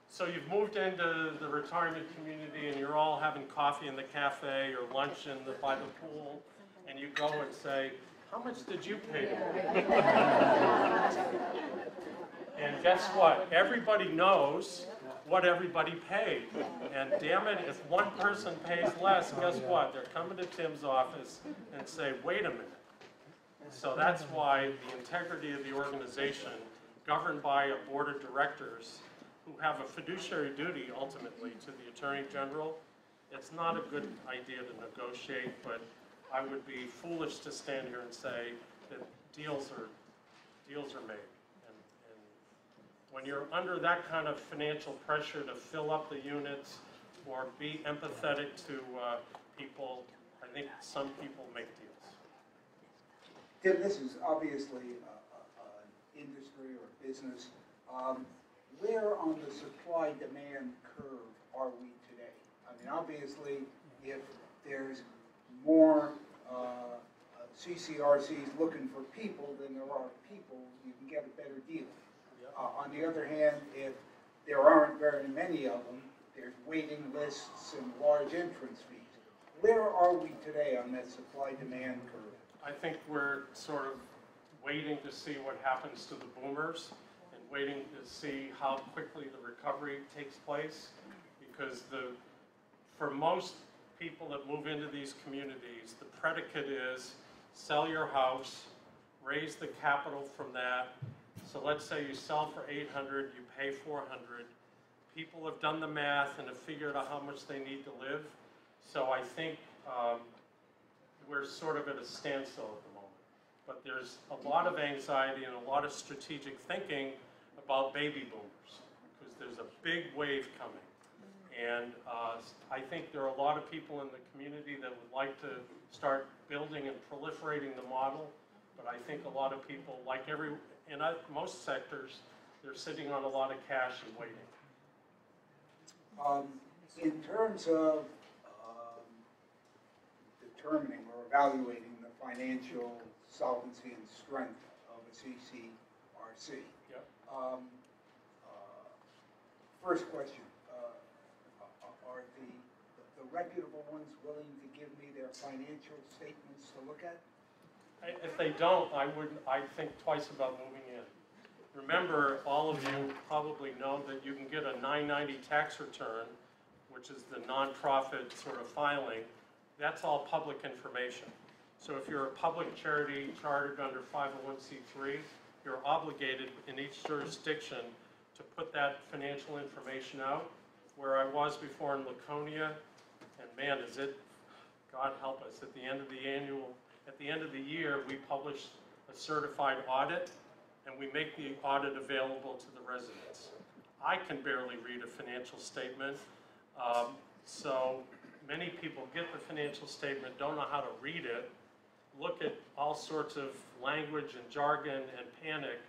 so you've moved into the retirement community and you're all having coffee in the cafe or lunch by the pool, and you go and say, How much did you pay to move? And guess what? Everybody knows what everybody paid. And damn it, if one person pays less, guess what? They're coming to Tim's office and say, wait a minute. So that's why the integrity of the organization, governed by a board of directors who have a fiduciary duty ultimately to the Attorney General, it's not a good idea to negotiate, but I would be foolish to stand here and say that deals are made. And when you're under that kind of financial pressure to fill up the units or be empathetic to people, I think some people make deals. Tim, this is obviously an industry or business. Where on the supply-demand curve are we today? I mean, obviously, if there's more CCRCs looking for people than there are people, you can get a better deal. On the other hand, if there aren't very many of them, there's waiting lists and large entrance fees. Where are we today on that supply-demand curve? I think we're sort of waiting to see what happens to the boomers and waiting to see how quickly the recovery takes place, because for most people that move into these communities, the predicate is sell your house, raise the capital from that. So let's say you sell for $800, you pay $400. People have done the math and have figured out how much they need to live. So I think we're sort of at a standstill at the moment. But there's a lot of anxiety and a lot of strategic thinking about baby boomers, because there's a big wave coming. And I think there are a lot of people in the community that would like to start building and proliferating the model, but I think a lot of people, like in most sectors, they're sitting on a lot of cash and waiting. In terms of determining or evaluating the financial solvency and strength of a CCRC. Yep. First question, are the reputable ones willing to give me their financial statements to look at? If they don't, I'd think twice about moving in. Remember, all of you probably know that you can get a 990 tax return, which is the nonprofit sort of filing. That's all public information. So if you're a public charity chartered under 501c3, you're obligated in each jurisdiction to put that financial information out. Where I was before in Laconia, and man, God help us, at the end of the year, we publish a certified audit, and we make the audit available to the residents. I can barely read a financial statement, so many people get the financial statement, don't know how to read it, look at all sorts of language and jargon and panic,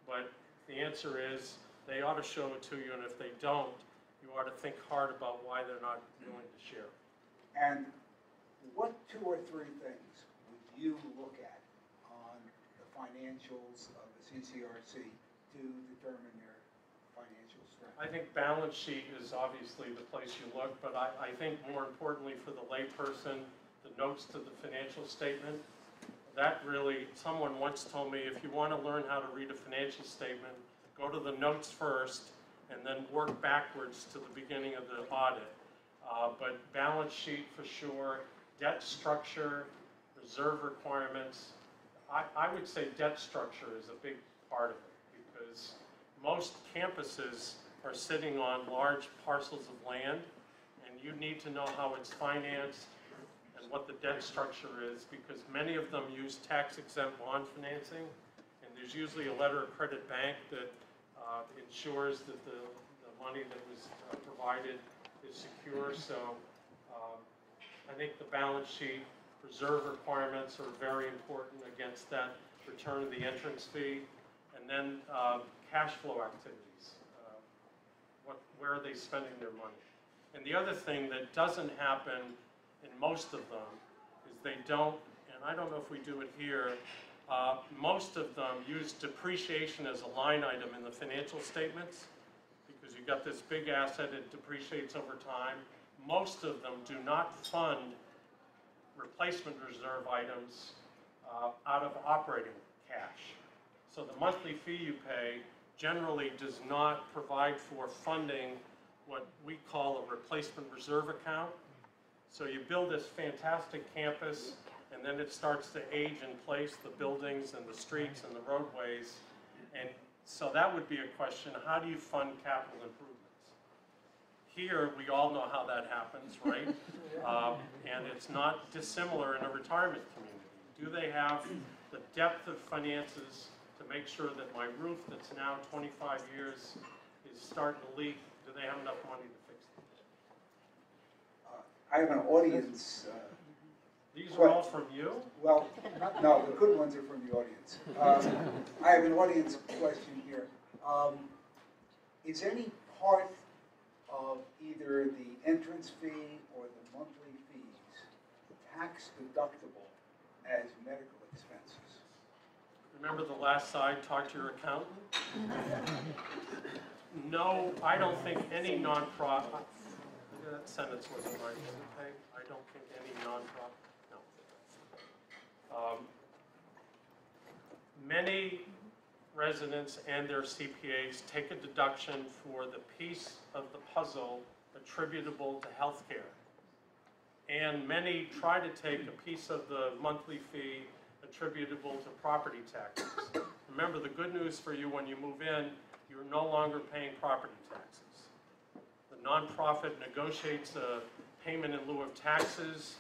but the answer is they ought to show it to you, and if they don't, you ought to think hard about why they're not willing to share. And what 2 or 3 things would you look at on the financials of the CCRC to determine their financial strength? I think balance sheet is obviously the place you look, but I think more importantly for the layperson, the notes to the financial statement, that really, someone once told me, if you want to learn how to read a financial statement, go to the notes first and then work backwards to the beginning of the audit. But balance sheet for sure, debt structure, reserve requirements. I would say debt structure is a big part of it, because most campuses are sitting on large parcels of land, and you need to know how it's financed and what the debt structure is, because many of them use tax-exempt bond financing, and there's usually a letter of credit bank that ensures that the money that was provided is secure. So I think the balance sheet, reserve requirements are very important against that return of the entrance fee, and then cash flow activities. Where are they spending their money? And the other thing that doesn't happen in most of them is they don't, and I don't know if we do it here, most of them use depreciation as a line item in the financial statements, because you've got this big asset, it depreciates over time. Most of them do not fund replacement reserve items out of operating cash. So the monthly fee you pay generally does not provide for funding what we call a replacement reserve account. So you build this fantastic campus, and then it starts to age in place, the buildings and the streets and the roadways. And so that would be a question, how do you fund capital improvements? Here, we all know how that happens, right? And it's not dissimilar in a retirement community. Do they have the depth of finances to make sure that my roof that's now 25 years is starting to leak? Do they have enough money to fix it? I have an audience, These are all from you? well, no, the good ones are from the audience. I have an audience question here. Is any part of either the entrance fee or the monthly fees tax deductible as medical expenses? Remember the last slide, talk to your accountant? No, I don't think any nonprofit, that sentence wasn't right, okay? I don't think any nonprofit, no. Many residents and their CPAs take a deduction for the piece of the puzzle attributable to healthcare. And many try to take a piece of the monthly fee attributable to property taxes. Remember, the good news for you when you move in, you're no longer paying property taxes. The nonprofit negotiates a payment in lieu of taxes.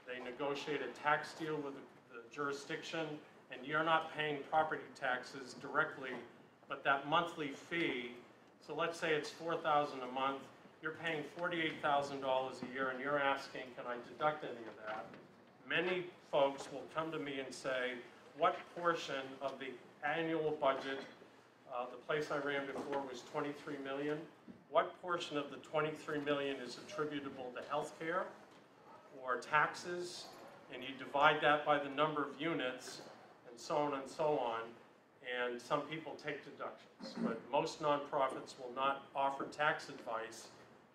They negotiate a tax deal with the jurisdiction, and you're not paying property taxes directly, but that monthly fee, so let's say it's $4,000 a month, you're paying $48,000 a year, and you're asking, can I deduct any of that? Many folks will come to me and say, what portion of the annual budget, the place I ran before was 23 million, what portion of the 23 million is attributable to healthcare or taxes, and you divide that by the number of units, and so on and so on, and some people take deductions, but most nonprofits will not offer tax advice,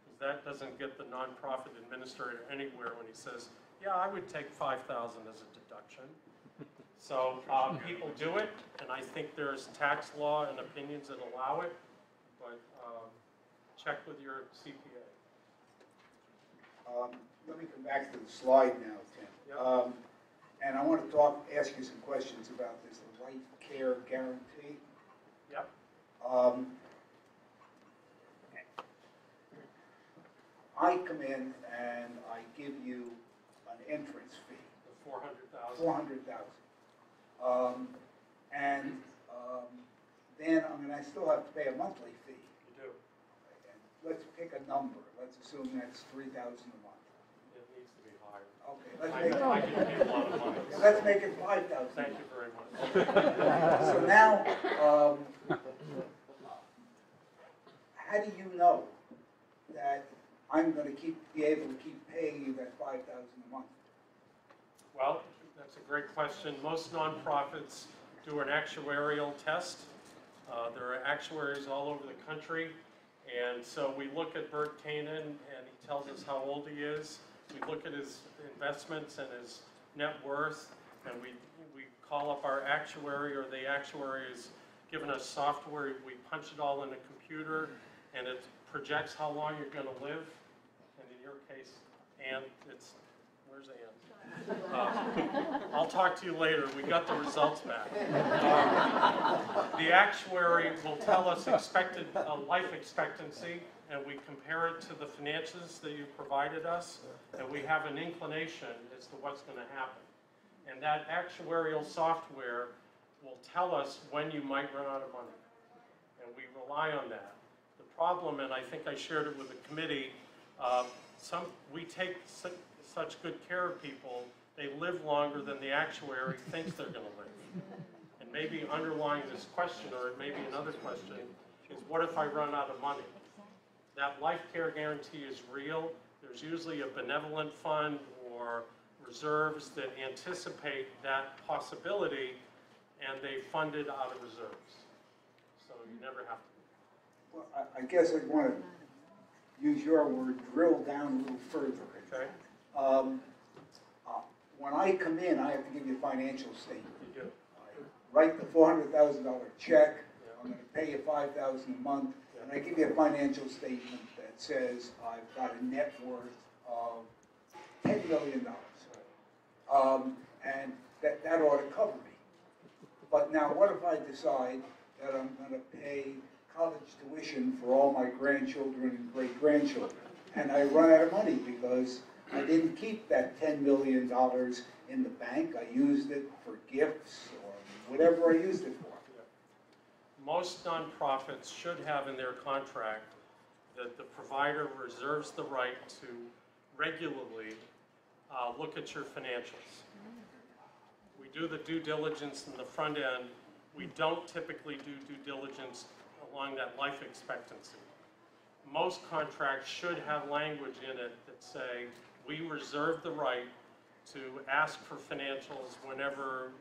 because that doesn't get the nonprofit administrator anywhere when he says, yeah, I would take 5,000 as a deduction. So people do it, and I think there's tax law and opinions that allow it, but check with your CPA. Let me come back to the slide now, Tim. Yep. And I want to ask you some questions about this life care guarantee. Yep. I come in and I give you an entrance fee, The 400,000. 400,000. Then I still have to pay a monthly fee. You do. And let's pick a number. Let's assume that's $3,000 a month. It needs to be higher. Okay, I can pay a lot of money. let's make it 5,000. Thank you very much. So now, how do you know that I'm going to be able to keep paying you that $5,000 a month? Well, that's a great question. Most nonprofits do an actuarial test. There are actuaries all over the country. And so we look at Bert Kanan, and he tells us how old he is. We look at his investments and his net worth, and we call up our actuary, or the actuary has given us software. We punch it all in a computer, and it projects how long you're going to live. And in your case, Ann, where's Ann? I'll talk to you later. We got the results back. The actuary will tell us expected life expectancy, and we compare it to the finances that you provided us, and we have an inclination as to what's going to happen. And that actuarial software will tell us when you might run out of money, and we rely on that. The problem, and I think I shared it with the committee, we take such good care of people, they live longer than the actuary thinks they're going to live. And maybe underlying this question, or it may be another question, is what if I run out of money? That life care guarantee is real. There's usually a benevolent fund or reserves that anticipate that possibility, and they fund it out of reserves. So you never have to. Well, I guess I'd want to use your word, drill down a little further. Okay. when I come in, I have to give you a financial statement. You do. I write the $400,000 check, I'm gonna pay you $5,000 a month, and I give you a financial statement that says I've got a net worth of $10 million. And that ought to cover me. But now what if I decide that I'm gonna pay college tuition for all my grandchildren and great-grandchildren, and I run out of money because I didn't keep that $10 million in the bank, I used it for gifts or whatever I used it for. Most nonprofits should have in their contract that the provider reserves the right to regularly look at your financials. We do the due diligence in the front end. We don't typically do due diligence along that life expectancy. Most contracts should have language in it that say, we reserve the right to ask for financials whenever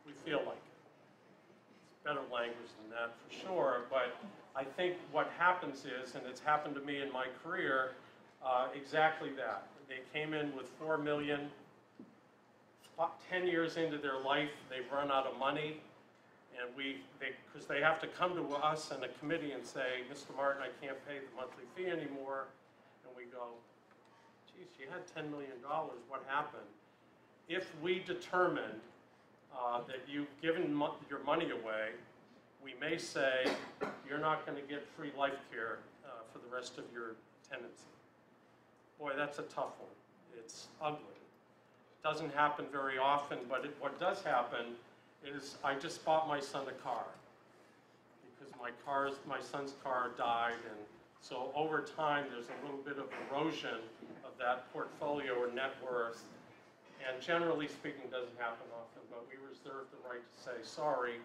we feel like it. It's better language than that for sure, but I think what happens is, and it's happened to me in my career, exactly that. They came in with $4 million, 10 years into their life, they've run out of money, and because they have to come to us and a committee and say, Mr. Martin, I can't pay the monthly fee anymore, and we go, geez, you had $10 million, what happened? If we determine that you've given your money away, we may say, you're not going to get free life care for the rest of your tenancy. Boy, that's a tough one. It's ugly. It doesn't happen very often, but what does happen is I just bought my son a car because my son's car died, and so over time there's a little bit of erosion of that portfolio or net worth, and generally speaking doesn't happen often, but we reserve the right to say sorry,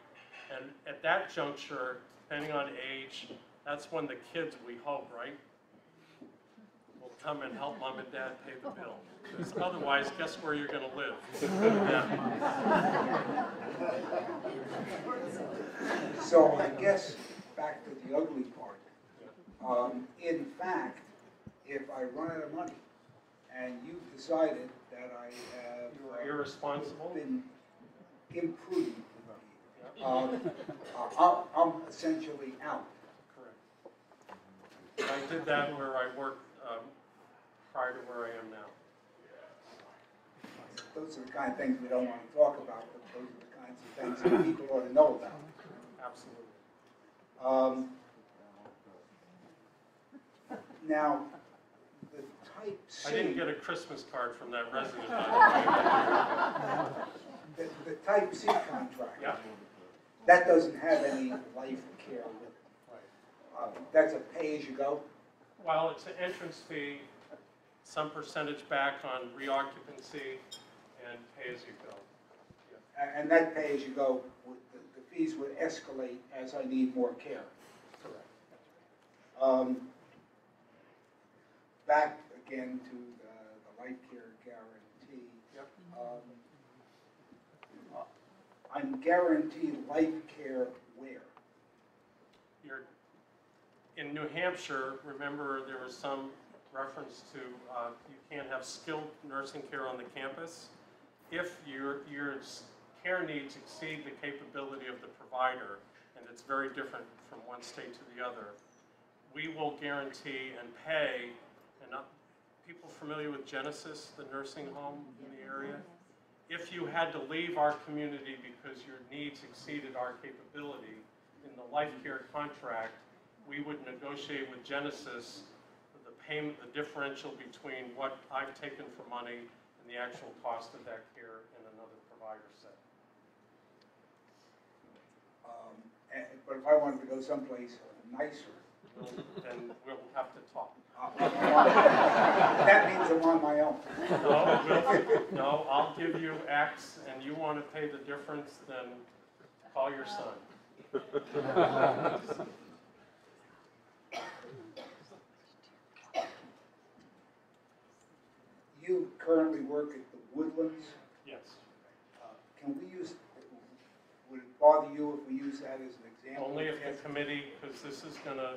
and at that juncture, depending on age, that's when the kids, we hope, right, will come and help mom and dad pay the bill. Because otherwise, guess where you're going to live? So I guess back to the ugly part. In fact, if I run out of money and you've decided that I have You're irresponsible. been imprudent, I'm essentially out. Correct. I did that where I worked prior to where I am now. Those are the kind of things we don't want to talk about, but those are the kinds of things that people ought to know about. Absolutely. Now, the type C... I didn't get a Christmas card from that resident. The type C contract, Yeah. that doesn't have any life care with it. Right. That's a pay-as-you-go? Well, it's an entrance fee, some percentage back on reoccupancy, and pay-as-you-go. And that pay-as-you-go, the fees would escalate as I need more care. Correct. Back again to the life care guarantee. Yep. I'm guaranteed life care where? In New Hampshire, remember there was some reference to you can't have skilled nursing care on the campus. If your care needs exceed the capability of the provider, and it's very different from one state to the other, we will guarantee and pay, and people familiar with Genesis, the nursing home in the area? If you had to leave our community because your needs exceeded our capability, in the life care contract, we would negotiate with Genesis the payment, the differential between what I've taken for money and the actual cost of that care in another provider set. But if I wanted to go someplace nicer, Then we'll have to talk. that means I'm on my own. No, I'll give you X, and you want to pay the difference, then call your son. You currently work at the Woodlands. Yes. Can we use, would it bother you if we use that as an example? Only if the committee, because this is going to,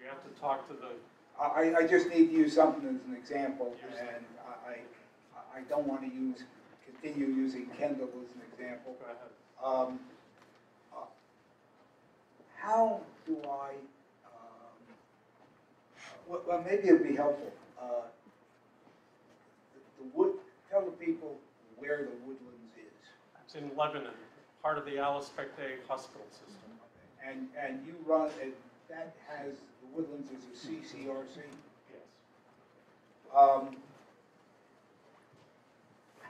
you have to talk to the, I just need to use something as an example, Use it. and I don't want to continue using Kendall as an example. Go ahead. How do I, well, maybe it'd be helpful. Tell the people where the Woodlands is. It's in Lebanon, part of the Alice Bechdé hospital system. And you run, that has, the Woodlands is a CCRC? Yes.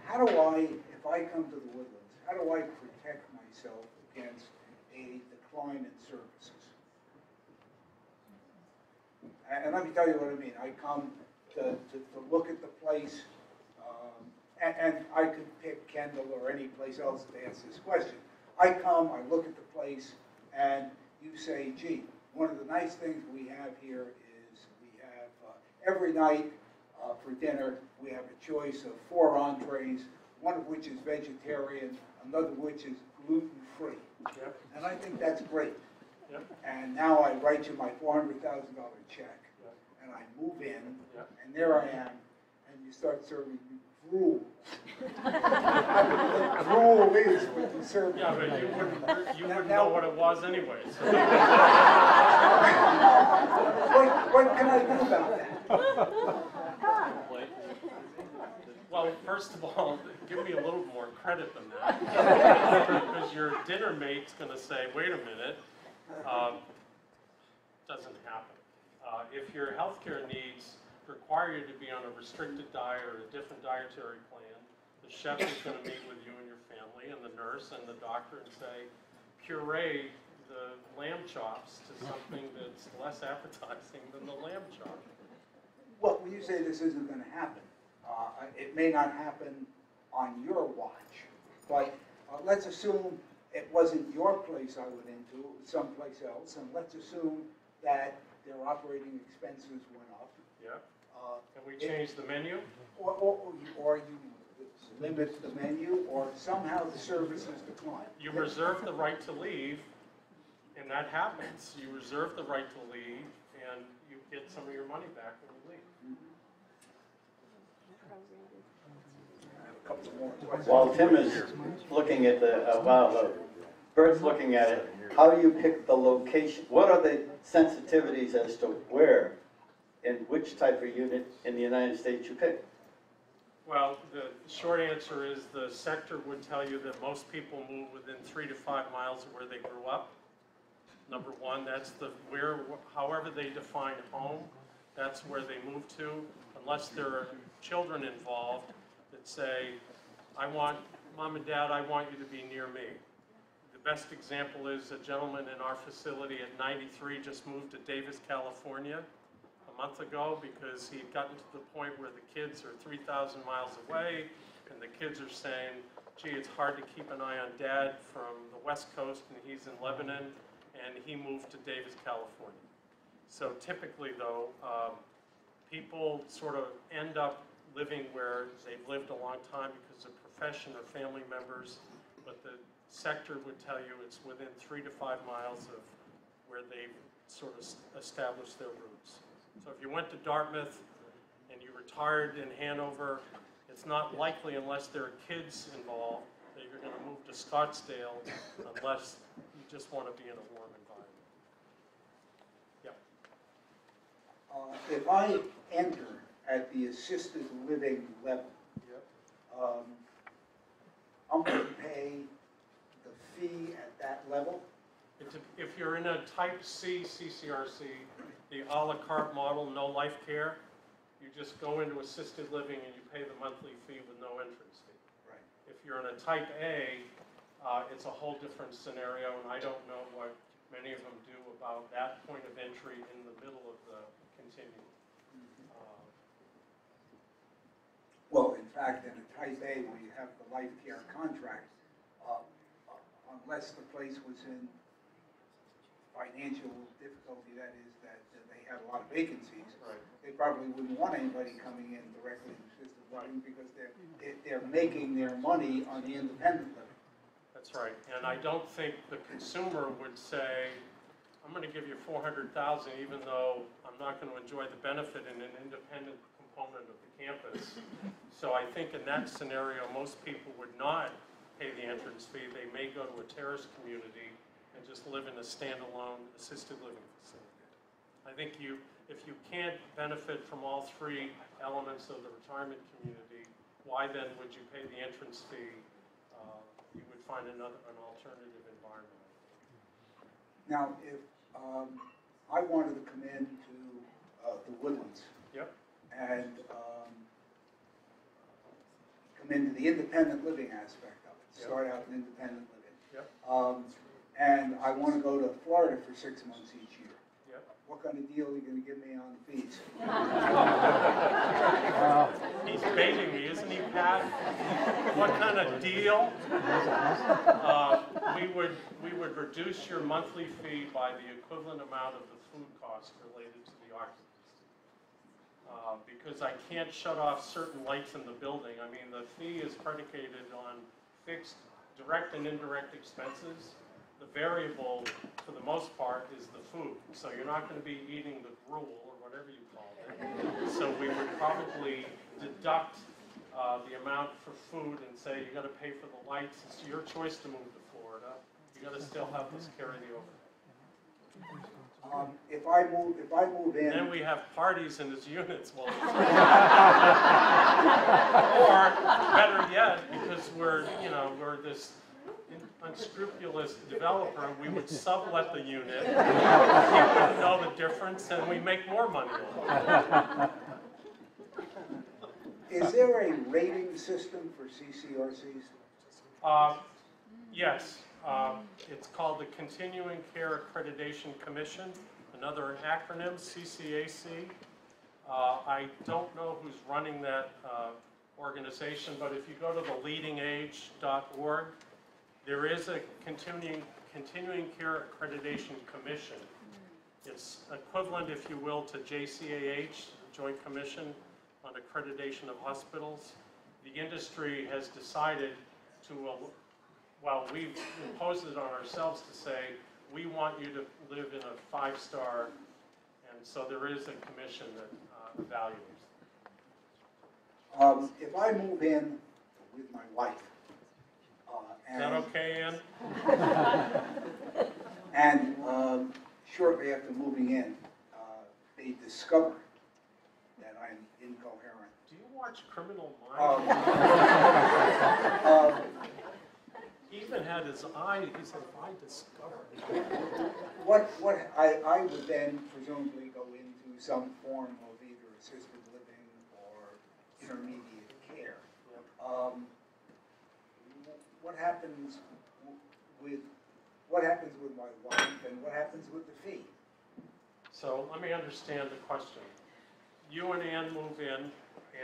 How do I, if I come to the Woodlands, how do I protect myself against a decline in services? And let me tell you what I mean. I come to look at the place, and I could pick Kendall or any place else to answer this question. I come, I look at the place, and you say, gee, one of the nice things we have here is we have every night for dinner, we have a choice of 4 entrees, one of which is vegetarian, another which is gluten-free. Yep. And I think that's great. Yep. And now I write you my $400,000 check, Yep. and I move in, Yep. and there I am, and you start serving me gruel. Gruel is what you serve me. Yeah, but you wouldn't know what it was anyway. So. What can I do about that? Well, first of all, give me a little more credit than that. Because your dinner mate's going to say, wait a minute, doesn't happen. If your healthcare needs require you to be on a restricted diet or a different dietary plan, the chef is going to meet with you and your family and the nurse and the doctor and say, puree the lamb chops to something that's less appetizing than the lamb chop. Well, when you say this isn't going to happen, it may not happen on your watch, but let's assume it wasn't your place I went into, it was someplace else, and let's assume that their operating expenses went up. Yeah. Can we change the menu? Or you limit the menu, or somehow the services decline. You reserve the right to leave, and that happens. You reserve the right to leave, and you get some of your money back when you leave. I have a couple more questions. While Tim is looking at Bert's looking at it, how do you pick the location? What are the sensitivities as to where and which type of unit in the United States you pick? Well, the short answer is the sector would tell you that most people move within 3 to 5 miles of where they grew up. Number one, that's however they define home, that's where they move to, unless there are children involved that say, Mom and Dad, I want you to be near me. The best example is a gentleman in our facility at 93 just moved to Davis, California a month ago because he'd gotten to the point where the kids are 3,000 miles away and the kids are saying, gee, it's hard to keep an eye on Dad from the West Coast and he's in Lebanon, and he moved to Davis, California. So typically though, people sort of end up living where they've lived a long time because of profession or family members, but the sector would tell you it's within 3 to 5 miles of where they've sort of established their roots. So if you went to Dartmouth and you retired in Hanover, it's not likely, unless there are kids involved, that you're going to move to Scottsdale unless you just want to be in a warm environment. Yeah. If I enter at the assisted living level, I'm going to pay the fee at that level? If you're in a type C CCRC, the a la carte model, no life care, you just go into assisted living and you pay the monthly fee with no entrance fee. Right. If you're in a type A, it's a whole different scenario, and I don't know what many of them do about that point of entry in the middle of the continuum. Well, in fact, in a type A, where you have the life care contract, unless the place was in financial difficulty, that is, that they had a lot of vacancies, Right. they probably wouldn't want anybody coming in directly to assisted living because they're making their money on the independent living. That's right, and I don't think the consumer would say, I'm going to give you $400,000 even though I'm not going to enjoy the benefit in an independent component of the campus. So I think in that scenario, most people would not pay the entrance fee. They may go to a terrace community and just live in a standalone assisted living facility. I think if you can't benefit from all three elements of the retirement community, why then would you pay the entrance fee? You would find an alternative environment. Now, if I wanted to come into the Woodlands. Yep. And come into the independent living aspect of it, start out in independent living. Yep. And I want to go to Florida for 6 months each year. Yep. What kind of deal are you going to give me on fees? He's baiting me, isn't he, Pat? What kind of deal? We would reduce your monthly fee by the equivalent amount of the food cost related to the occupancy. Because I can't shut off certain lights in the building. I mean, the fee is predicated on fixed direct and indirect expenses. The variable, for the most part, is the food. So you're not going to be eating the gruel or whatever you call it. So we would probably deduct the amount for food and say you got to pay for the lights. It's your choice to move to Florida. You got to still have this carry the over. If I move in. Then we have parties in his units. Well, or better yet, because we're this unscrupulous developer, we would sublet the unit. He wouldn't know the difference, and we make more money on it. Is there a rating system for CCRCs? Yes. It's called the Continuing Care Accreditation Commission, another acronym, CCAC. I don't know who's running that organization, but if you go to the leadingage.org, there is a continuing Care Accreditation Commission. It's equivalent, if you will, to JCAH, Joint Commission on Accreditation of Hospitals. The industry has decided to well, we've imposed it on ourselves to say, we want you to live in a 5-star, and so there is a commission that evaluates. If I move in with my wife, Is that okay, Ann? and shortly after moving in, they discover that I'm incoherent. Do you watch Criminal Minds? He even had his eye, he said, I discovered. I would then presumably go into some form of either assisted living or intermediate care. Yep. What happens with my wife, and what happens with the fee? So let me understand the question. You and Ann move in,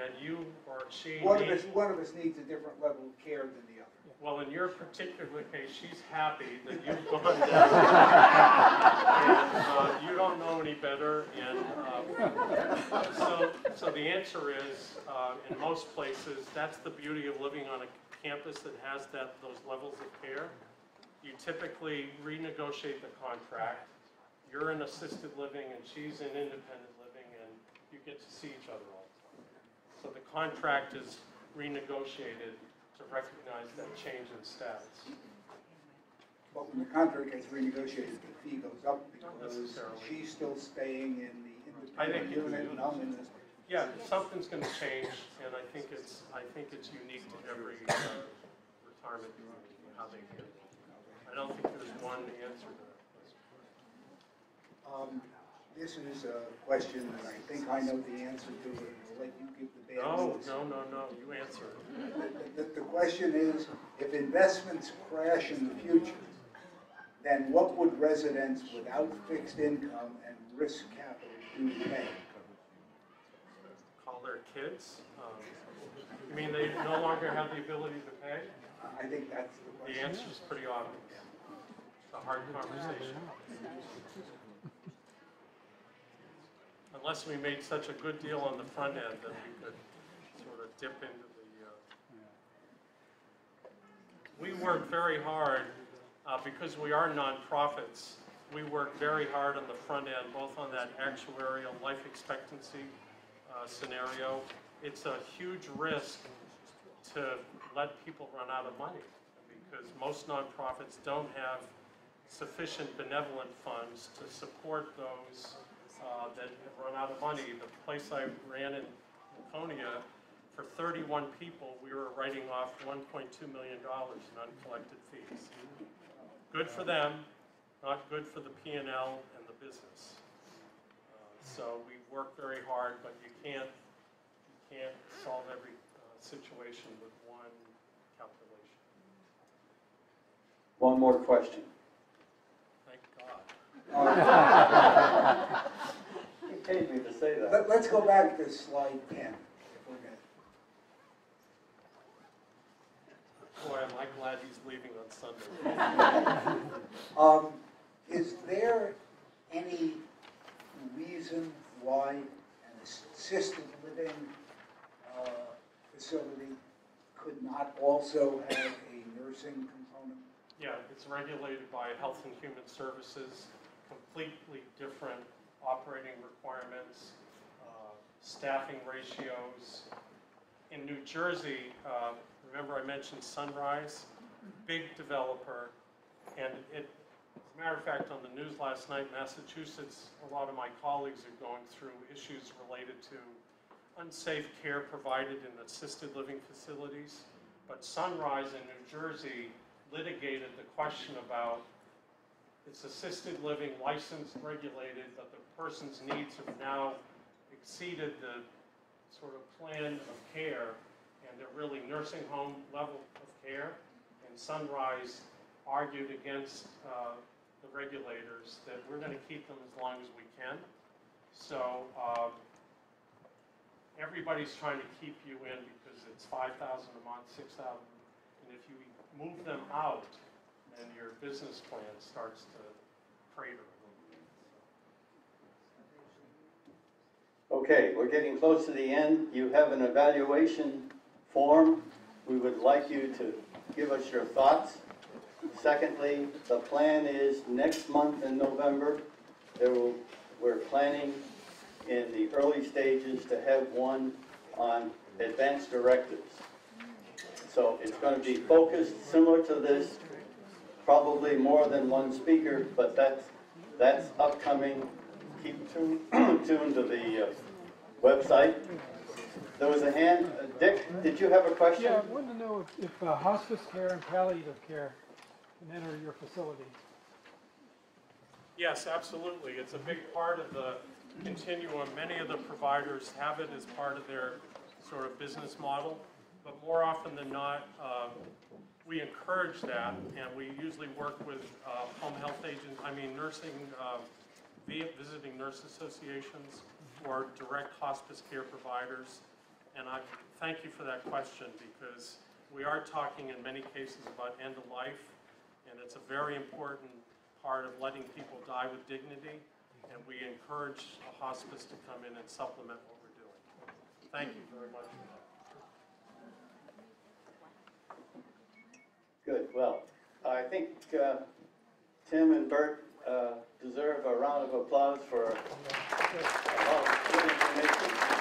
and you or she One of us needs a different level of care than the other. well, in your particular case, she's happy that you've gone down, and you don't know any better, and so the answer is, in most places, that's the beauty of living on a campus that has those levels of care. You typically renegotiate the contract. You're in assisted living, and she's in independent living, and you get to see each other all the time. So the contract is renegotiated to recognize that change in status. But when the contract gets renegotiated, the fee goes up because necessarily. she's still staying in the I think independent unit and I'm in this. Yeah, something's going to change, and I think it's unique to every retirement community how they handle it. I don't think there's one answer to that question. This is a question that I think I know the answer to, and I'll let you give the bad news. No, you answer it. The question is, if investments crash in the future, then what would residents without fixed income and risk capital do today? Call their kids? You mean they no longer have the ability to pay? I think that's the The question. answer is pretty obvious. It's a hard conversation. Unless we made such a good deal on the front end that we could sort of dip into the... We work very hard, because we are nonprofits, we work very hard on the front end, both on that actuarial life expectancy scenario, it's a huge risk to let people run out of money, because most nonprofits don't have sufficient benevolent funds to support those that have run out of money. The place I ran in Laconia, for 31 people, we were writing off $1.2 million in uncollected fees. Good for them, not good for the P&L and the business. So we work very hard, but you can't solve every situation with one calculation. One more question. Thank God. He paid me to say that. Let's go back to slide 10, if we're good. Boy, am I glad he's leaving on Sunday. Is there any reason why an assisted living facility could not also have a nursing component? Yeah, it's regulated by Health and Human Services, completely different operating requirements, staffing ratios. In New Jersey, remember I mentioned Sunrise, big developer, and it, as a matter of fact, on the news last night, Massachusetts, a lot of my colleagues are going through issues related to unsafe care provided in assisted living facilities. But Sunrise in New Jersey litigated the question about it's assisted living, licensed, regulated, but the person's needs have now exceeded the sort of plan of care, and they're really nursing home level of care. And Sunrise argued against the regulators that we're going to keep them as long as we can. So everybody's trying to keep you in because it's $5,000 a month, $6,000, and if you move them out, then your business plan starts to crater a little bit. Okay, we're getting close to the end. You have an evaluation form. We would like you to give us your thoughts. Secondly, the plan is next month in November, we're planning in the early stages to have one on advanced directives. So it's going to be focused similar to this, probably more than one speaker, but that's upcoming. Keep tuned to the website. There was a hand. Dick, did you have a question? Yeah, I wanted to know if hospice care and palliative care can enter your facility. Yes, absolutely. It's a big part of the continuum. Many of the providers have it as part of their sort of business model, but more often than not, we encourage that, and we usually work with home health agents, nursing, visiting nurse associations or direct hospice care providers. And I thank you for that question, because we are talking in many cases about end of life, and it's a very important part of letting people die with dignity, and we encourage a hospice to come in and supplement what we're doing. Thank you very much for that. Good. Well, I think Tim and Bert deserve a round of applause for all good information.